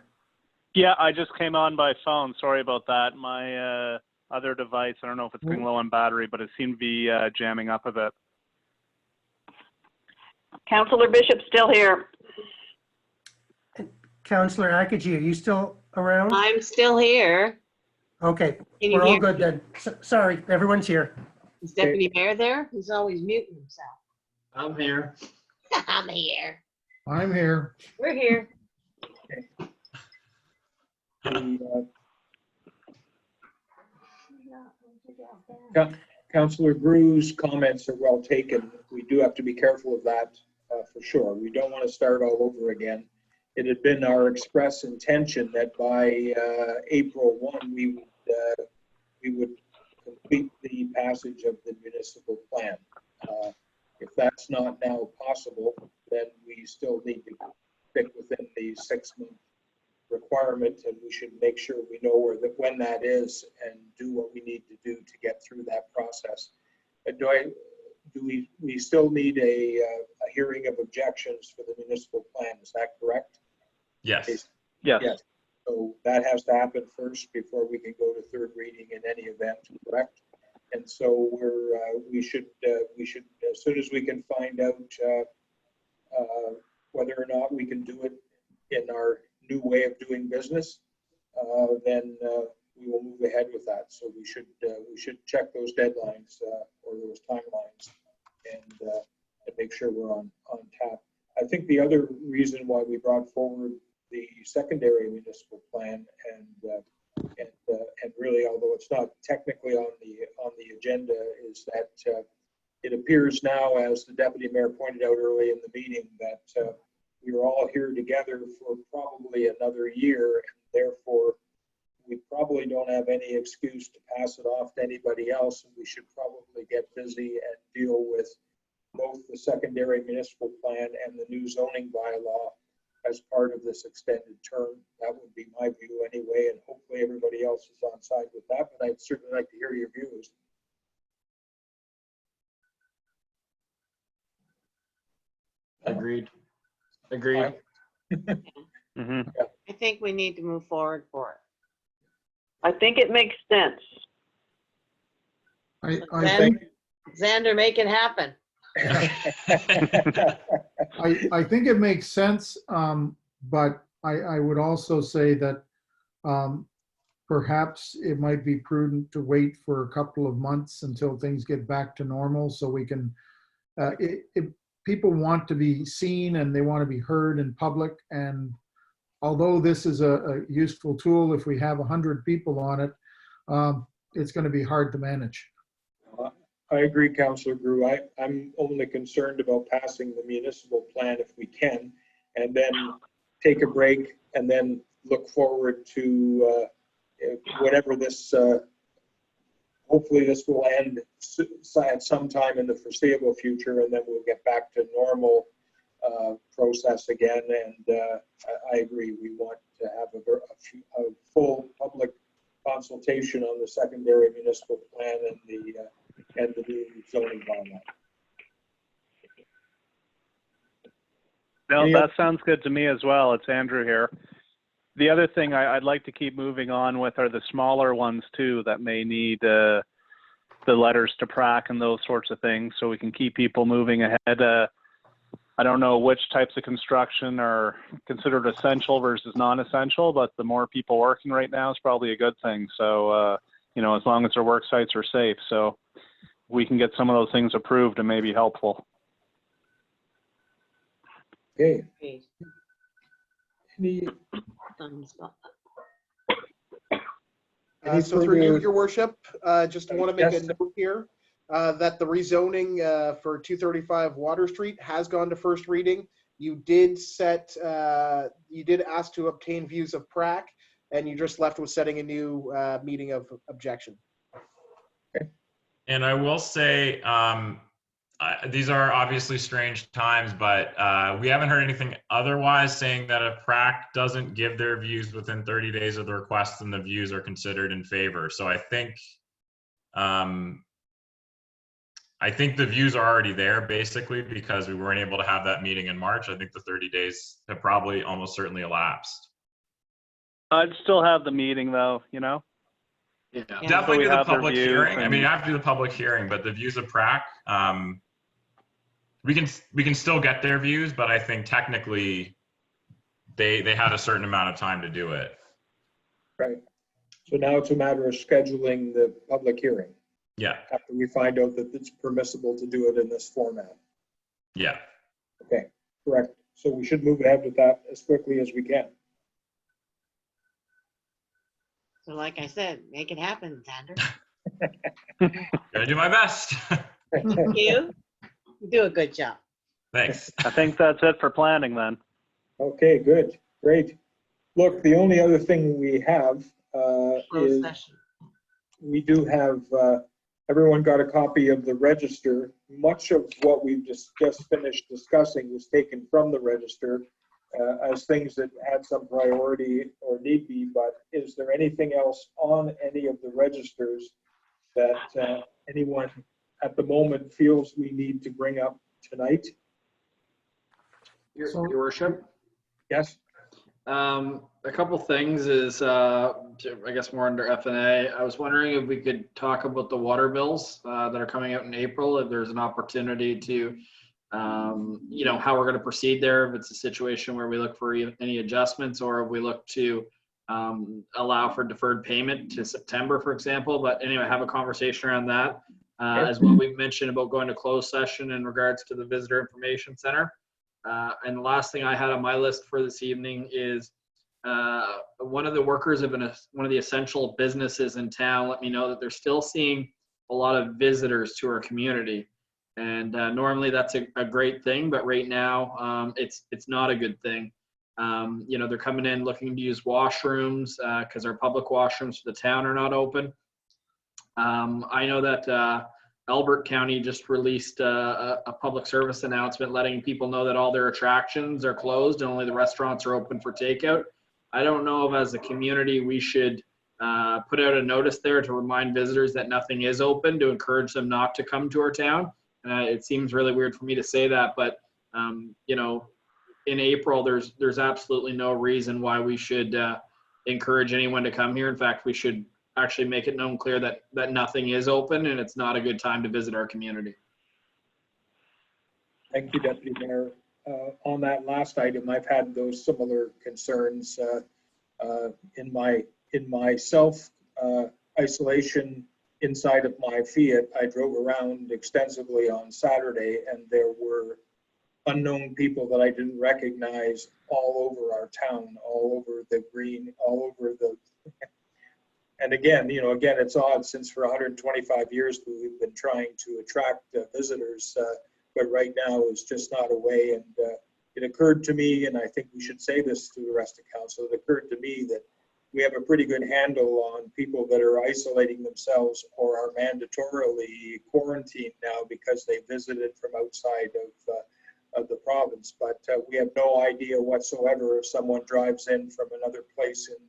Yeah, I just came on by phone. Sorry about that. My other device, I don't know if it's going low on battery, but it seemed to be jamming up a bit. Councillor Bishop still here. Councillor Akaji, are you still around? I'm still here. Okay, Can you we're all hear good me? then. Sorry, everyone's here. Is Deputy Mayor there? He's always muting himself. I'm here. I'm here. I'm here. We're here. Councillor Grew's comments are well taken. We do have to be careful of that for sure. We don't want to start all over again. It had been our express intention that by April 1, we would complete the passage of the municipal plan. If that's not now possible, then we still need to stick within the 6-month requirement, and we should make sure we know when that is and do what we need to do to get through that process. Do we still need a hearing of objections for the municipal plan? Is that correct? yes. Yes. Yes. So that has to happen first before we can go to third reading in any event, correct? And so we should as soon as we can find out whether or not we can do it in our new way of doing business, then we will move ahead with that. So we should check those deadlines or those timelines and make sure we're on tap. I think the other reason why we brought forward the secondary municipal plan, and really, although it's not technically on the agenda, is that it appears now, as the deputy mayor pointed out early in the meeting, that we are all here together for probably another year, and therefore we probably don't have any excuse to pass it off to anybody else, and we should probably get busy and deal with both the secondary municipal plan and the new zoning bylaw as part of this extended term. That would be my view anyway, and hopefully everybody else is on side with that, but I'd certainly like to hear your views. Agreed. Agreed. Mhm. I think we need to move forward for it. I think it makes sense. I think, Xander, make it happen. I think it makes sense, but I would also say that perhaps it might be prudent to wait for a couple of months until things get back to normal, so we can, people want to be seen and they want to be heard in public. And although this is a useful tool, if we have 100 people on it, it's going to be hard to manage. I agree, Councillor Grew. I'm only concerned about passing the municipal plan if we can, and then take a break and then look forward to whatever this, hopefully this will end at some time in the foreseeable future, and then we'll get back to normal process again. And I agree, we want to have a full public consultation on the secondary municipal plan and the new zoning bylaw. No, that sounds good to me as well. It's Andrew here. The other thing I'd like to keep moving on with are the smaller ones too that may need the letters to PRAC and those sorts of things, so we can keep people moving ahead. I don't know which types of construction are considered essential versus non-essential, but the more people working right now is probably a good thing. So, you know, as long as their work sites are safe. So we can get some of those things approved and maybe helpful. Okay. Any Thumbs up. So through you, your worship, just want to make a note here that the rezoning for 235 Water Street has gone to first reading. You did ask to obtain views of PRAC, and you just left with setting a new meeting of objection. And I will say, these are obviously strange times, but we haven't heard anything otherwise saying that if PRAC doesn't give their views within 30 days of the request, then the views are considered in favor. So I think the views are already there basically because we weren't able to have that meeting in March. I think the 30 days have probably almost certainly elapsed. I'd still have the meeting though, you know? Yeah. Definitely do the have their public views hearing. I and- mean, you have to do the public hearing, but the views of PRAC, we can still get their views, but I think technically they had a certain amount of time to do it. Right. So now it's a matter of scheduling the public hearing Yeah. after we find out that it's permissible to do it in this format. Yeah. Okay, correct. So we should move ahead with that as quickly as we can. So like I said, make it happen, Xander. Gonna do my best. You do a good job. Thanks. I think that's it for planning then. Okay, good, great. Look, the only other thing we have Closed is session. we do have, everyone got a copy of the register. Much of what we've just finished discussing was taken from the register as things that had some priority or need be, but is there anything else on any of the registers that anyone at the moment feels we need to bring up tonight? Your worship. Yes? A couple things is, I guess more under F&A. I was wondering if we could talk about the water bills that are coming out in April, if there's an opportunity to, how we're going to proceed there, if it's a situation where we look for any adjustments or if we look to allow for deferred payment to September, for example. But anyway, have a conversation around that. As well, we've mentioned about going to closed session in regards to the Visitor Information Center. And the last thing I had on my list for this evening is one of the workers of one of the essential businesses in town let me know that they're still seeing a lot of visitors to our community. And normally that's a great thing, but right now it's not a good thing. You know, they're coming in looking to use washrooms because our public washrooms for the town are not open. I know that Albert County just released a public service announcement letting people know that all their attractions are closed and only the restaurants are open for takeout. I don't know if as a community we should put out a notice there to remind visitors that nothing is open, to encourage them not to come to our town. It seems really weird for me to say that, but you know, in April, there's absolutely no reason why we should encourage anyone to come here. In fact, we should actually make it known clear that nothing is open and it's not a good time to visit our community. Thank you, Deputy Mayor. On that last item, I've had those similar concerns in my self isolation inside of my Fiat. I drove around extensively on Saturday, and there were unknown people that I didn't recognize all over our town, all over the green, all over the. And again, you know, it's odd, since for 125 years we've been trying to attract visitors, but right now it's just not a way. And it occurred to me, and I think we should say this to the rest of council, it occurred to me that we have a pretty good handle on people that are isolating themselves or are mandatorily quarantined now because they visited from outside of the province. But we have no idea whatsoever if someone drives in from another place in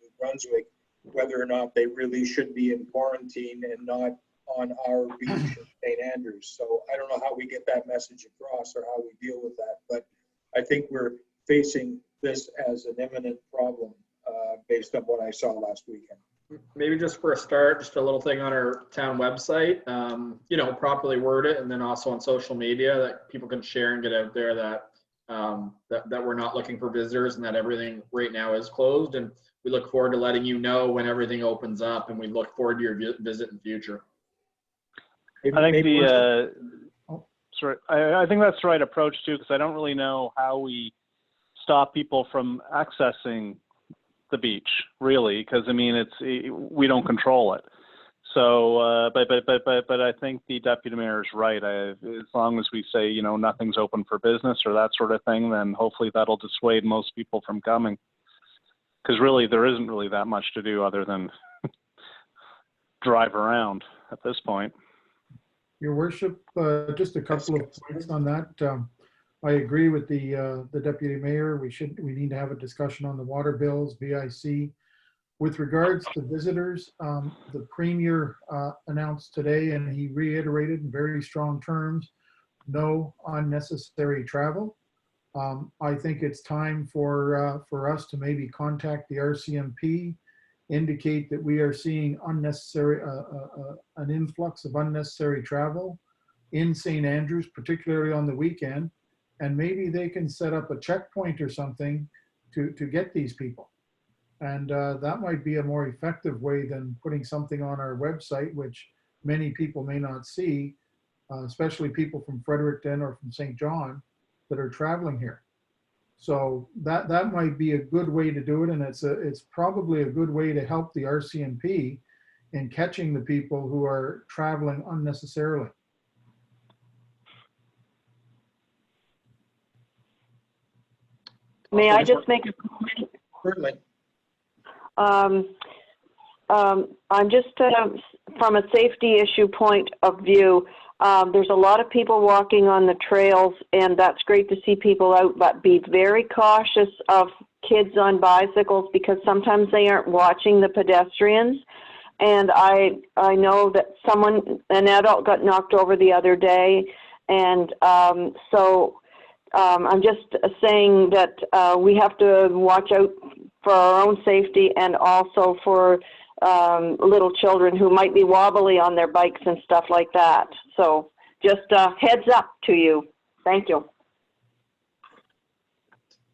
New Brunswick, whether or not they really should be in quarantine and not on our beach in St. Andrews. So I don't know how we get that message across or how we deal with that, but I think we're facing this as an imminent problem based on what I saw last weekend. Maybe just for a start, just a little thing on our town website, you know, properly word it, and then also on social media that people can share and get out there that that we're not looking for visitors and that everything right now is closed. And we look forward to letting you know when everything opens up, and we look forward to your visit in the future. I think I think that's the right approach too, because I don't really know how we stop people from accessing the beach, really, because I mean we don't control it. So, but I think the deputy mayor is right. As long as we say, you know, nothing's open for business or that sort of thing, then hopefully that'll dissuade most people from coming. Because really, there isn't really that much to do other than drive around at this point. Your worship, just a couple of points on that. I agree with the deputy mayor. We need to have a discussion on the water bills, BIC. With regards to visitors, the premier announced today, and he reiterated in very strong terms, no unnecessary travel. I think it's time for us to maybe contact the RCMP, indicate that we are seeing an influx of unnecessary travel in St. Andrews, particularly on the weekend, and maybe they can set up a checkpoint or something to get these people. And that might be a more effective way than putting something on our website, which many people may not see, especially people from Fredericton or from St. John that are traveling here. So that might be a good way to do it, and it's probably a good way to help the RCMP in catching the people who are traveling unnecessarily. May I just make a comment? Certainly. I'm just, from a safety issue point of view, there's a lot of people walking on the trails, and that's great to see people out, but be very cautious of kids on bicycles because sometimes they aren't watching the pedestrians. And I know that an adult got knocked over the other day, and so I'm just saying that we have to watch out for our own safety and also for little children who might be wobbly on their bikes and stuff like that. So just heads up to you. Thank you.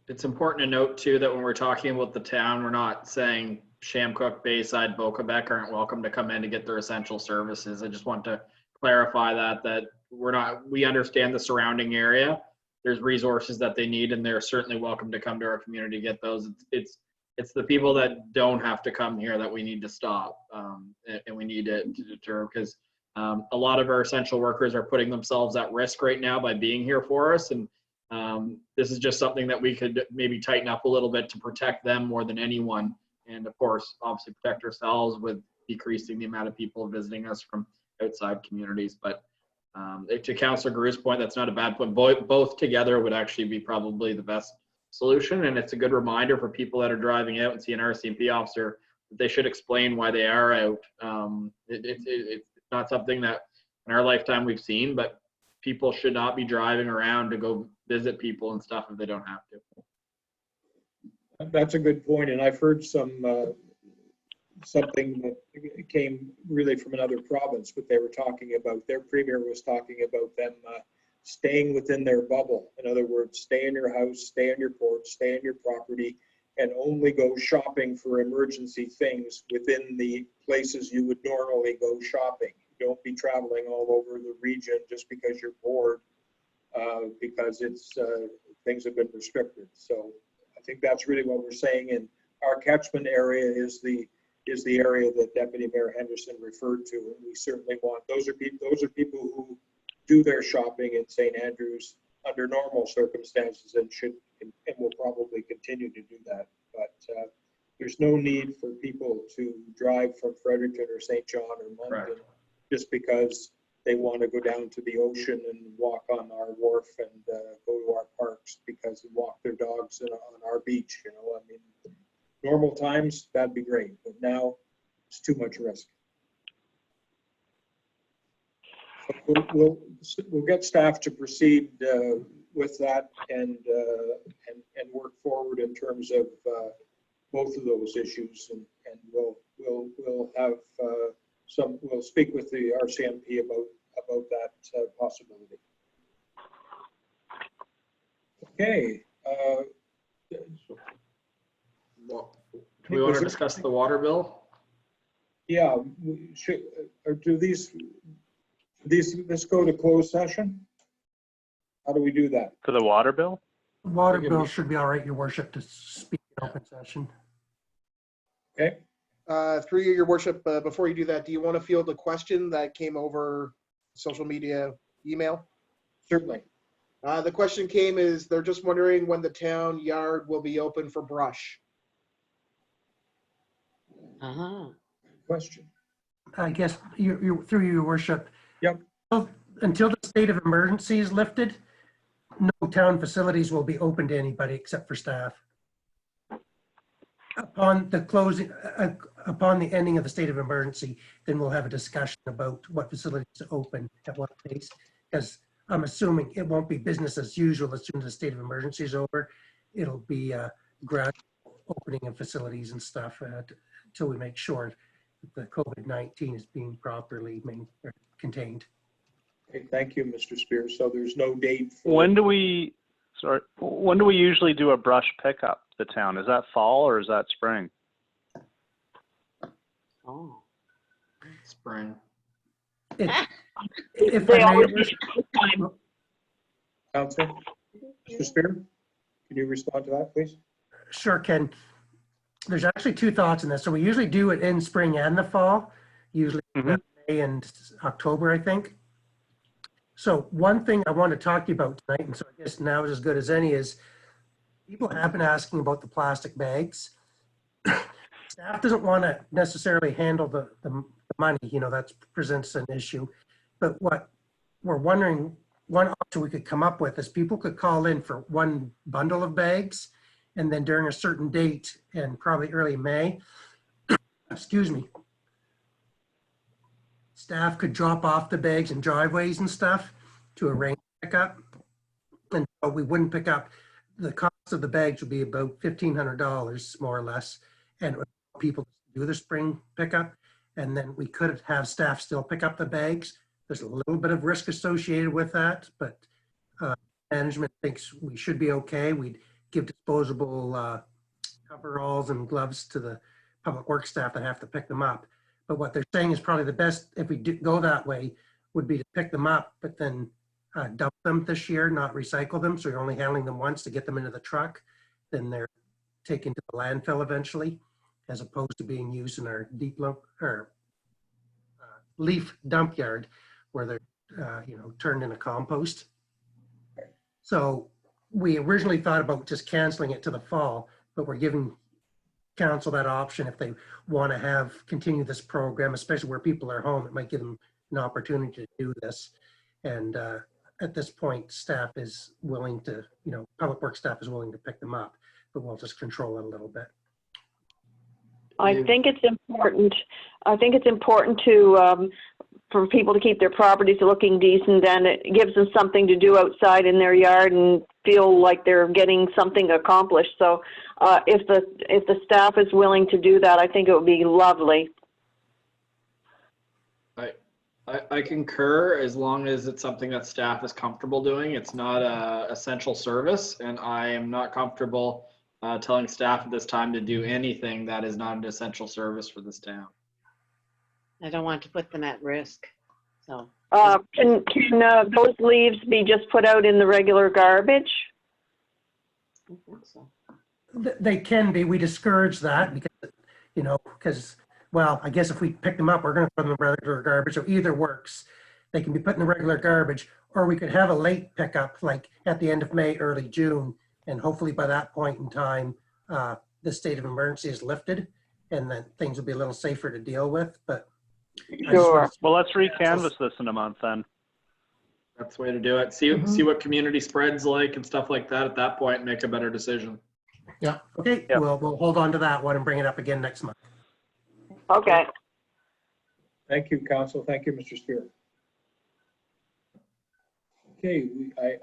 It's important to note too that when we're talking about the town, we're not saying Shamcook, Bayside, Boquebec aren't welcome to come in to get their essential services. I just want to clarify that we understand the surrounding area. There's resources that they need, and they're certainly welcome to come to our community to get those. It's it's the people that don't have to come here that we need to stop. And we need to deter, because a lot of our essential workers are putting themselves at risk right now by being here for us. And this is just something that we could maybe tighten up a little bit to protect them more than anyone. And of course, obviously protect ourselves with decreasing the amount of people visiting us from outside communities. But to Councillor Garew's point, that's not a bad point. Both together would actually be probably the best solution. And it's a good reminder for people that are driving out and see an RCMP officer that they should explain why they are out. It's not something that in our lifetime we've seen, but people should not be driving around to go visit people and stuff if they don't have to. That's a good point, and I've heard something that came really from another province, but they were talking about, their premier was talking about them staying within their bubble. In other words, stay in your house, stay on your porch, stay on your property, and only go shopping for emergency things within the places you would normally go shopping. Don't be traveling all over the region just because you're bored, because it's things have been restricted. So I think that's really what we're saying. And our catchment area is the area that Deputy Mayor Henderson referred to, and we certainly want those are people who do their shopping in St. Andrews under normal circumstances and will probably continue to do that. But there's no need for people to drive from Fredericton or St. John or Moncton just because they want to go down to the ocean and walk on our wharf and go to our parks because they walk their dogs on our beach. You know, I mean, normal times, that'd be great, but now it's too much risk. So we'll get staff to proceed with that and work forward in terms of both of those issues, and we'll have we'll speak with the RCMP about that possibility. Okay. Well, do we want to discuss the water bill? Yeah, we should, or do these let's go to closed session? How do we do that? For the water bill? Water bill should be all right, Your Worship, to speak in open session. Okay. Through you, Your Worship, before you do that, do you want to field a question that came over social media email? Certainly. The question came is they're just wondering when the town yard will be open for brush. Question. I guess through you, Your Worship. Yep. Until the state of emergency is lifted, no town facilities will be open to anybody except for staff. Upon the ending of the state of emergency, then we'll have a discussion about what facilities to open at what pace, because I'm assuming it won't be business as usual as soon as the state of emergency is over. It'll be gradual opening of facilities and stuff until we make sure that the COVID-19 is being properly contained. Okay, thank you, Mr. Spears. So there's no date for... When do we usually do a brush pickup, the town? Is that fall or is that spring? Oh. Spring. If They I always may, do this time. Councilor, Mr. Spear, can you respond to that, please? sure, Ken. There's actually two thoughts in this. So we usually do it in spring and the fall, usually May and October, I think. So one thing I want to talk to you about tonight, and so I guess now is as good as any, is people have been asking about the plastic bags. Staff doesn't want to necessarily handle the money, you know, that presents an issue. But what we're wondering, one option we could come up with is people could call in for one bundle of bags, and then during a certain date, and probably early May, excuse me, staff could drop off the bags in driveways and stuff to arrange pickup. And we wouldn't pick up, the cost of the bags would be about $1,500 more or less. And it would allow people to do the spring pickup. And then we could have staff still pick up the bags. There's a little bit of risk associated with that, but management thinks we should be okay. We'd give disposable coveralls and gloves to the public works staff that have to pick them up. But what they're saying is probably the best, if we do go that way, would be to pick them up, but then dump them this year, not recycle them. So you're only handling them once to get them into the truck. Then they're taken to the landfill eventually, as opposed to being used in our leaf dump yard where they're, turned into compost. So we originally thought about just canceling it to the fall, but we're giving council that option if they want to continue this program, especially where people are home. It might give them an opportunity to do this. And at this point, staff is willing to, Public Works staff is willing to pick them up, but we'll just control it a little bit. I think it's important. I think it's important to, for people to keep their properties looking decent, and it gives them something to do outside in their yard and feel like they're getting something accomplished. So if the staff is willing to do that, I think it would be lovely. I concur, as long as it's something that staff is comfortable doing. It's not a essential service, and I am not comfortable telling staff at this time to do anything that is not an essential service for this town. I don't want to put them at risk, so. Can those leaves be just put out in the regular garbage? I think so. They can be. We discourage that because, well, I guess if we pick them up, we're going to put them in the regular garbage. So either works. They can be put in the regular garbage, or we could have a late pickup, like at the end of May, early June. And hopefully by that point in time, the state of emergency is lifted and then things will be a little safer to deal with. But Sure. Well, let's recanvass this in a month then. That's the way to do it. See what community spreads like and stuff like that at that point, and make a better decision. Yeah. Okay. Yep. We'll hold on to that one and bring it up again next month. Okay. Thank you, Council. Thank you, Mr. Spear. Okay,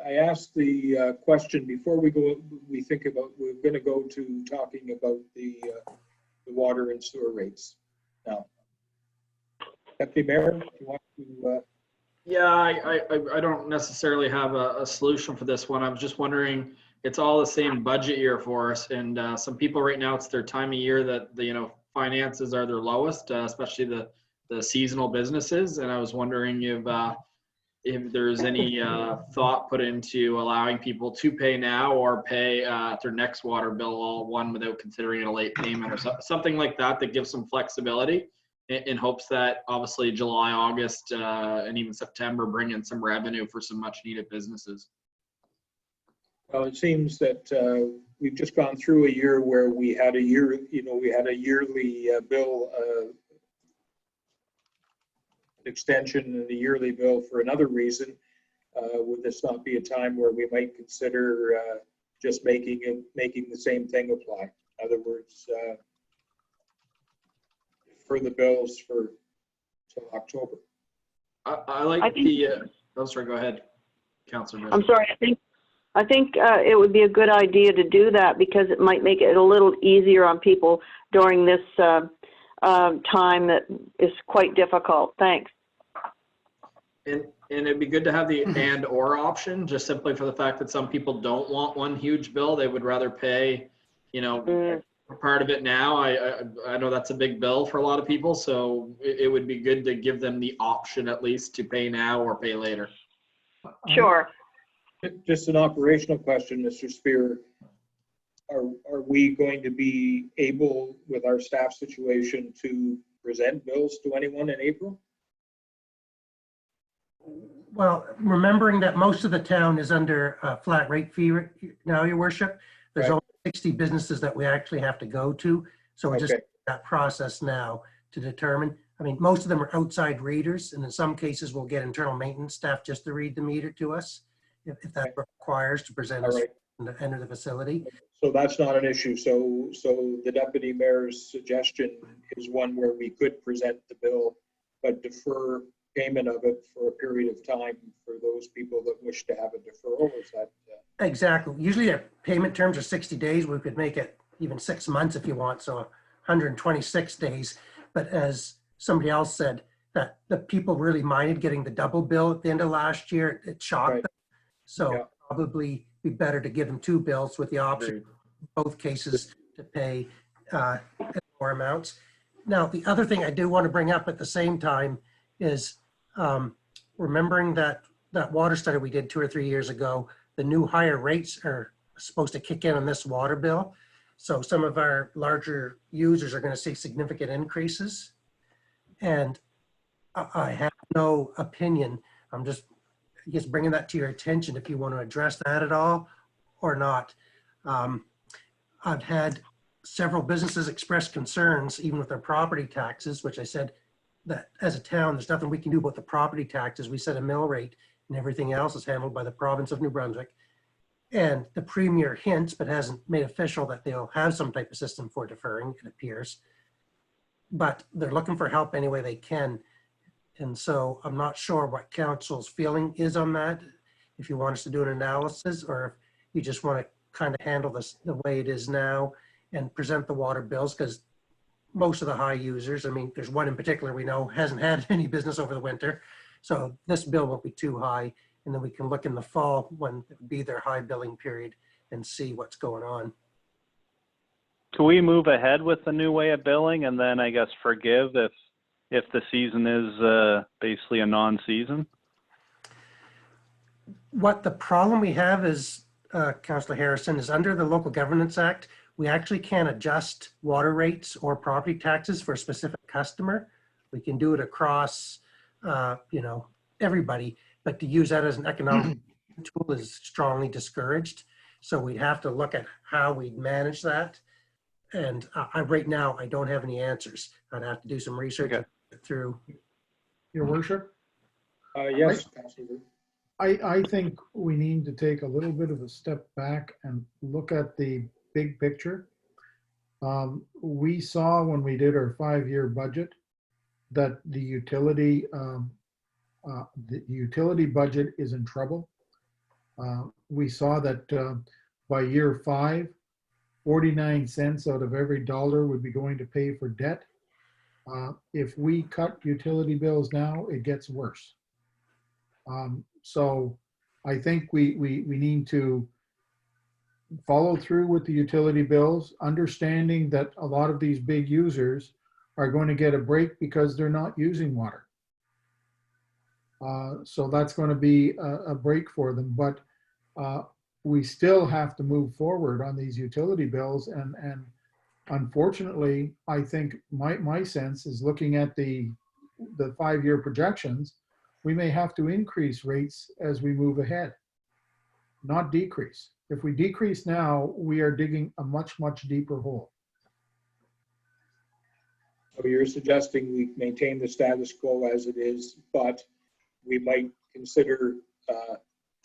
I asked the question before we go. We think about we're going to go to talking about the water and sewer rates now. Deputy Mayor, do you want to? Yeah, I don't necessarily have a solution for this one. I was just wondering, it's all the same budget year for us, and some people right now, it's their time of year that the finances are their lowest, especially the seasonal businesses. And I was wondering if there's any thought put into allowing people to pay now or pay their next water bill all at one without considering it a late payment or something like that gives some flexibility, in hopes that obviously July, August, and even September bring in some revenue for some much needed businesses. Well, it seems that we've just gone through a year where we had a yearly bill extension and a yearly bill for another reason. Would this not be a time where we might consider just making the same thing apply? In other words, for the bills for till October. I think oh, sorry, go ahead, Councilor. I'm sorry. I think it would be a good idea to do that because it might make it a little easier on people during this time that is quite difficult. Thanks. And it'd be good to have the and or option, just simply for the fact that some people don't want one huge bill. They would rather pay, part of it now. I know that's a big bill for a lot of people, so it would be good to give them the option at least to pay now or pay later. Sure. Just an operational question, Mr. Spear. Are we going to be able, with our staff situation, to present bills to anyone in April? Well, remembering that most of the town is under a flat rate fee now, Your Worship, there's Right. only 60 businesses that we actually have to go to. So we're just Okay. in that process now to determine. I mean, most of them are outside readers, and in some cases we'll get internal maintenance staff just to read the meter to us if that requires to present All us right. to enter the facility. So that's not an issue. So the deputy mayor's suggestion is one where we could present the bill, but defer payment of it for a period of time for those people that wish to have a deferral. Is that? Exactly. Usually our payment terms are 60 days. We could make it even 6 months if you want, so 126 days. But as somebody else said, that the people really minded getting the double bill at the end of last year. It shocked Right. them. So Yeah. probably be better to give them 2 bills with the option, Agreed. in both cases, to pay more amounts. Now, the other thing I do want to bring up at the same time is remembering that water study we did 2 or 3 years ago, the new higher rates are supposed to kick in on this water bill. So some of our larger users are going to see significant increases. And I have no opinion. I'm just, I guess, bringing that to your attention if you want to address that at all or not. I've had several businesses express concerns, even with their property taxes, which I said that as a town, there's nothing we can do about the property taxes. We set a mill rate and everything else is handled by the province of New Brunswick. And the premier hints, but hasn't made official, that they'll have some type of system for deferring, it appears. But they're looking for help any way they can. And so I'm not sure what council's feeling is on that. If you want us to do an analysis, or if you just want to kind of handle this the way it is now and present the water bills, because most of the high users, I mean, there's one in particular we know hasn't had any business over the winter. So this bill won't be too high. And then we can look in the fall when it would be their high billing period and see what's going on. Can we move ahead with the new way of billing and then I guess forgive if the season is basically a non-season? What the problem we have is, Councillor Harrison, is under the Local Governance Act, we actually can't adjust water rates or property taxes for a specific customer. We can do it across, everybody, but to use that as an economic tool is strongly discouraged. So we'd have to look at how we manage that. And right now, I don't have any answers. I'd have to do some research through. Your worship, Yes, Councillor. I think we need to take a little bit of a step back and look at the big picture. We saw when we did our 5-year budget that the utility budget is in trouble. We saw that by year 5, 49 cents out of every dollar would be going to pay for debt. If we cut utility bills now, it gets worse. So I think we need to follow through with the utility bills, understanding that a lot of these big users are going to get a break because they're not using water. So that's going to be a break for them. But we still have to move forward on these utility bills. And unfortunately, I think my sense is, looking at the 5-year projections, we may have to increase rates as we move ahead, not decrease. If we decrease now, we are digging a much, much deeper hole. So you're suggesting we maintain the status quo as it is, but we might consider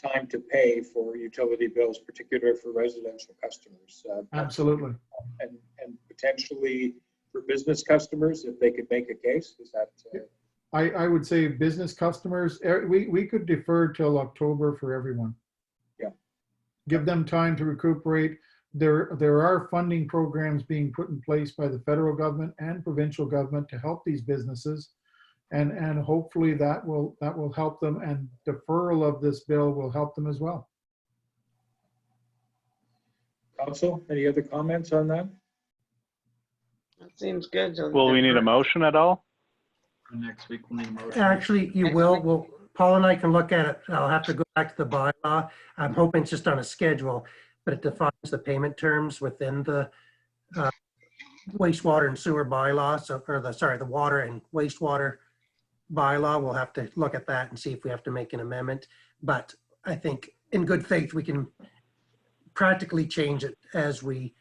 time to pay for utility bills, particularly for residential customers. Absolutely. And potentially for business customers, if they could make a case. Is that? I would say business customers, we could defer till October for everyone. Yeah. Give them time to recuperate. There are funding programs being put in place by the federal government and provincial government to help these businesses. And hopefully that will help them, and deferral of this bill will help them as well. Council, any other comments on that? That seems good. Will we need a motion at all? Next week, we'll need a motion. Actually, you will. Well, Paul and I can look at it. I'll have to go back to the bylaw. I'm hoping it's just on a schedule, but it defines the payment terms within the wastewater and sewer bylaw. So, or the water and wastewater bylaw. We'll have to look at that and see if we have to make an amendment. But I think in good faith, we can practically change it as we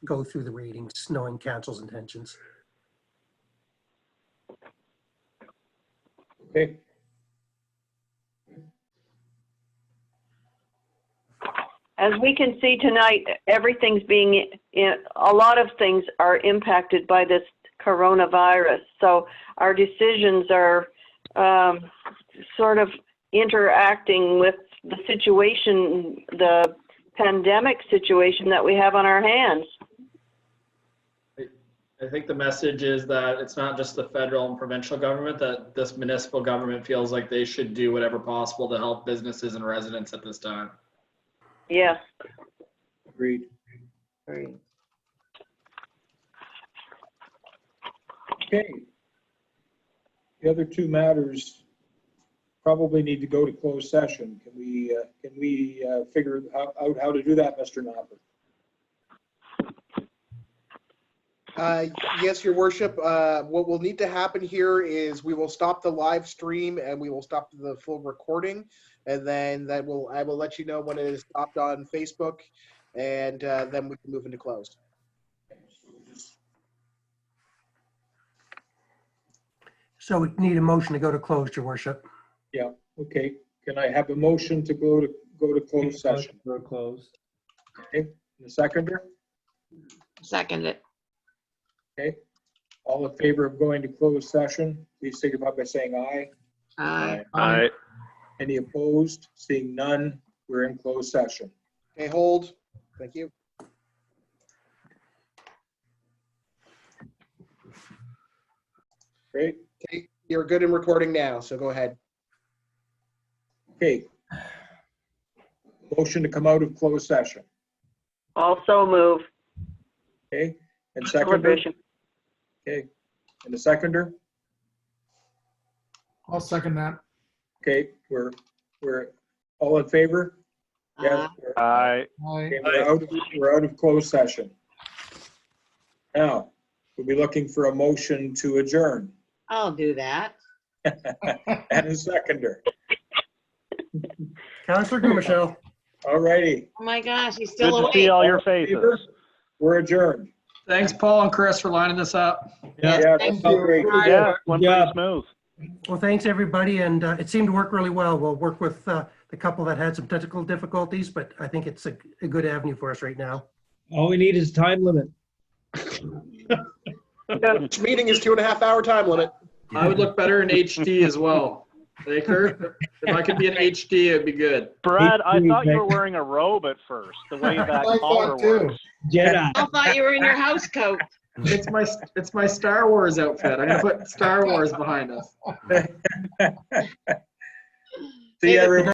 go through the readings, knowing council's intentions. Okay. As we can see tonight, everything's a lot of things are impacted by this coronavirus. So our decisions are sort of interacting with the situation, the pandemic situation that we have on our hands. I think the message is that it's not just the federal and provincial government, that this municipal government feels like they should do whatever possible to help businesses and residents at this time. Yes. Agreed. Okay. The other two matters probably need to go to closed session. Can we figure out how to do that, Mr. Knopper? Yes, your worship. What will need to happen here is we will stop the live stream and we will stop the full recording. And then I will let you know when it is stopped on Facebook, and then we can move into closed. So we need a motion to go to closed, your worship. Yeah, okay. Can I have a motion to go to closed session? We're closed. Okay, the seconder? Second it. Okay. All in favor of going to closed session, please signify by saying aye. Aye. Any opposed? Seeing none, we're in closed session. Okay, hold. Thank you. Great. Okay, you're good in recording now, so go ahead. Okay. Motion to come out of closed session. Also move. Okay, and seconder? Deliberation. Okay, and the seconder? I'll second that. Okay, we're all in favor? Yeah. Aye. Okay, we're out of closed session. Now, we'll be looking for a motion to adjourn I'll do that. and a seconder. Counselor Michelle. All righty. Oh my gosh, he's Good still to see awake. all your All in favor? faces. We're adjourned. Thanks, Paul and Chris, for lining this up. Yeah, thank that's great. Yeah, went pretty job. smooth. Well, thanks, everybody, and it seemed to work really well. We'll work with the couple that had some technical difficulties, but I think it's a good avenue for us right now. All we need is time limit. Each meeting is 2.5 hour time limit. I would look better in HD as well. Baker, if I could be in HD, it'd be good. Brad, I Me thought you were too. wearing a robe at first, the way that I thought collar too. works. Jedi. I thought you were in your house coat. It's my Star Wars outfit. I'm gonna put Star Wars behind us. See you, everybody.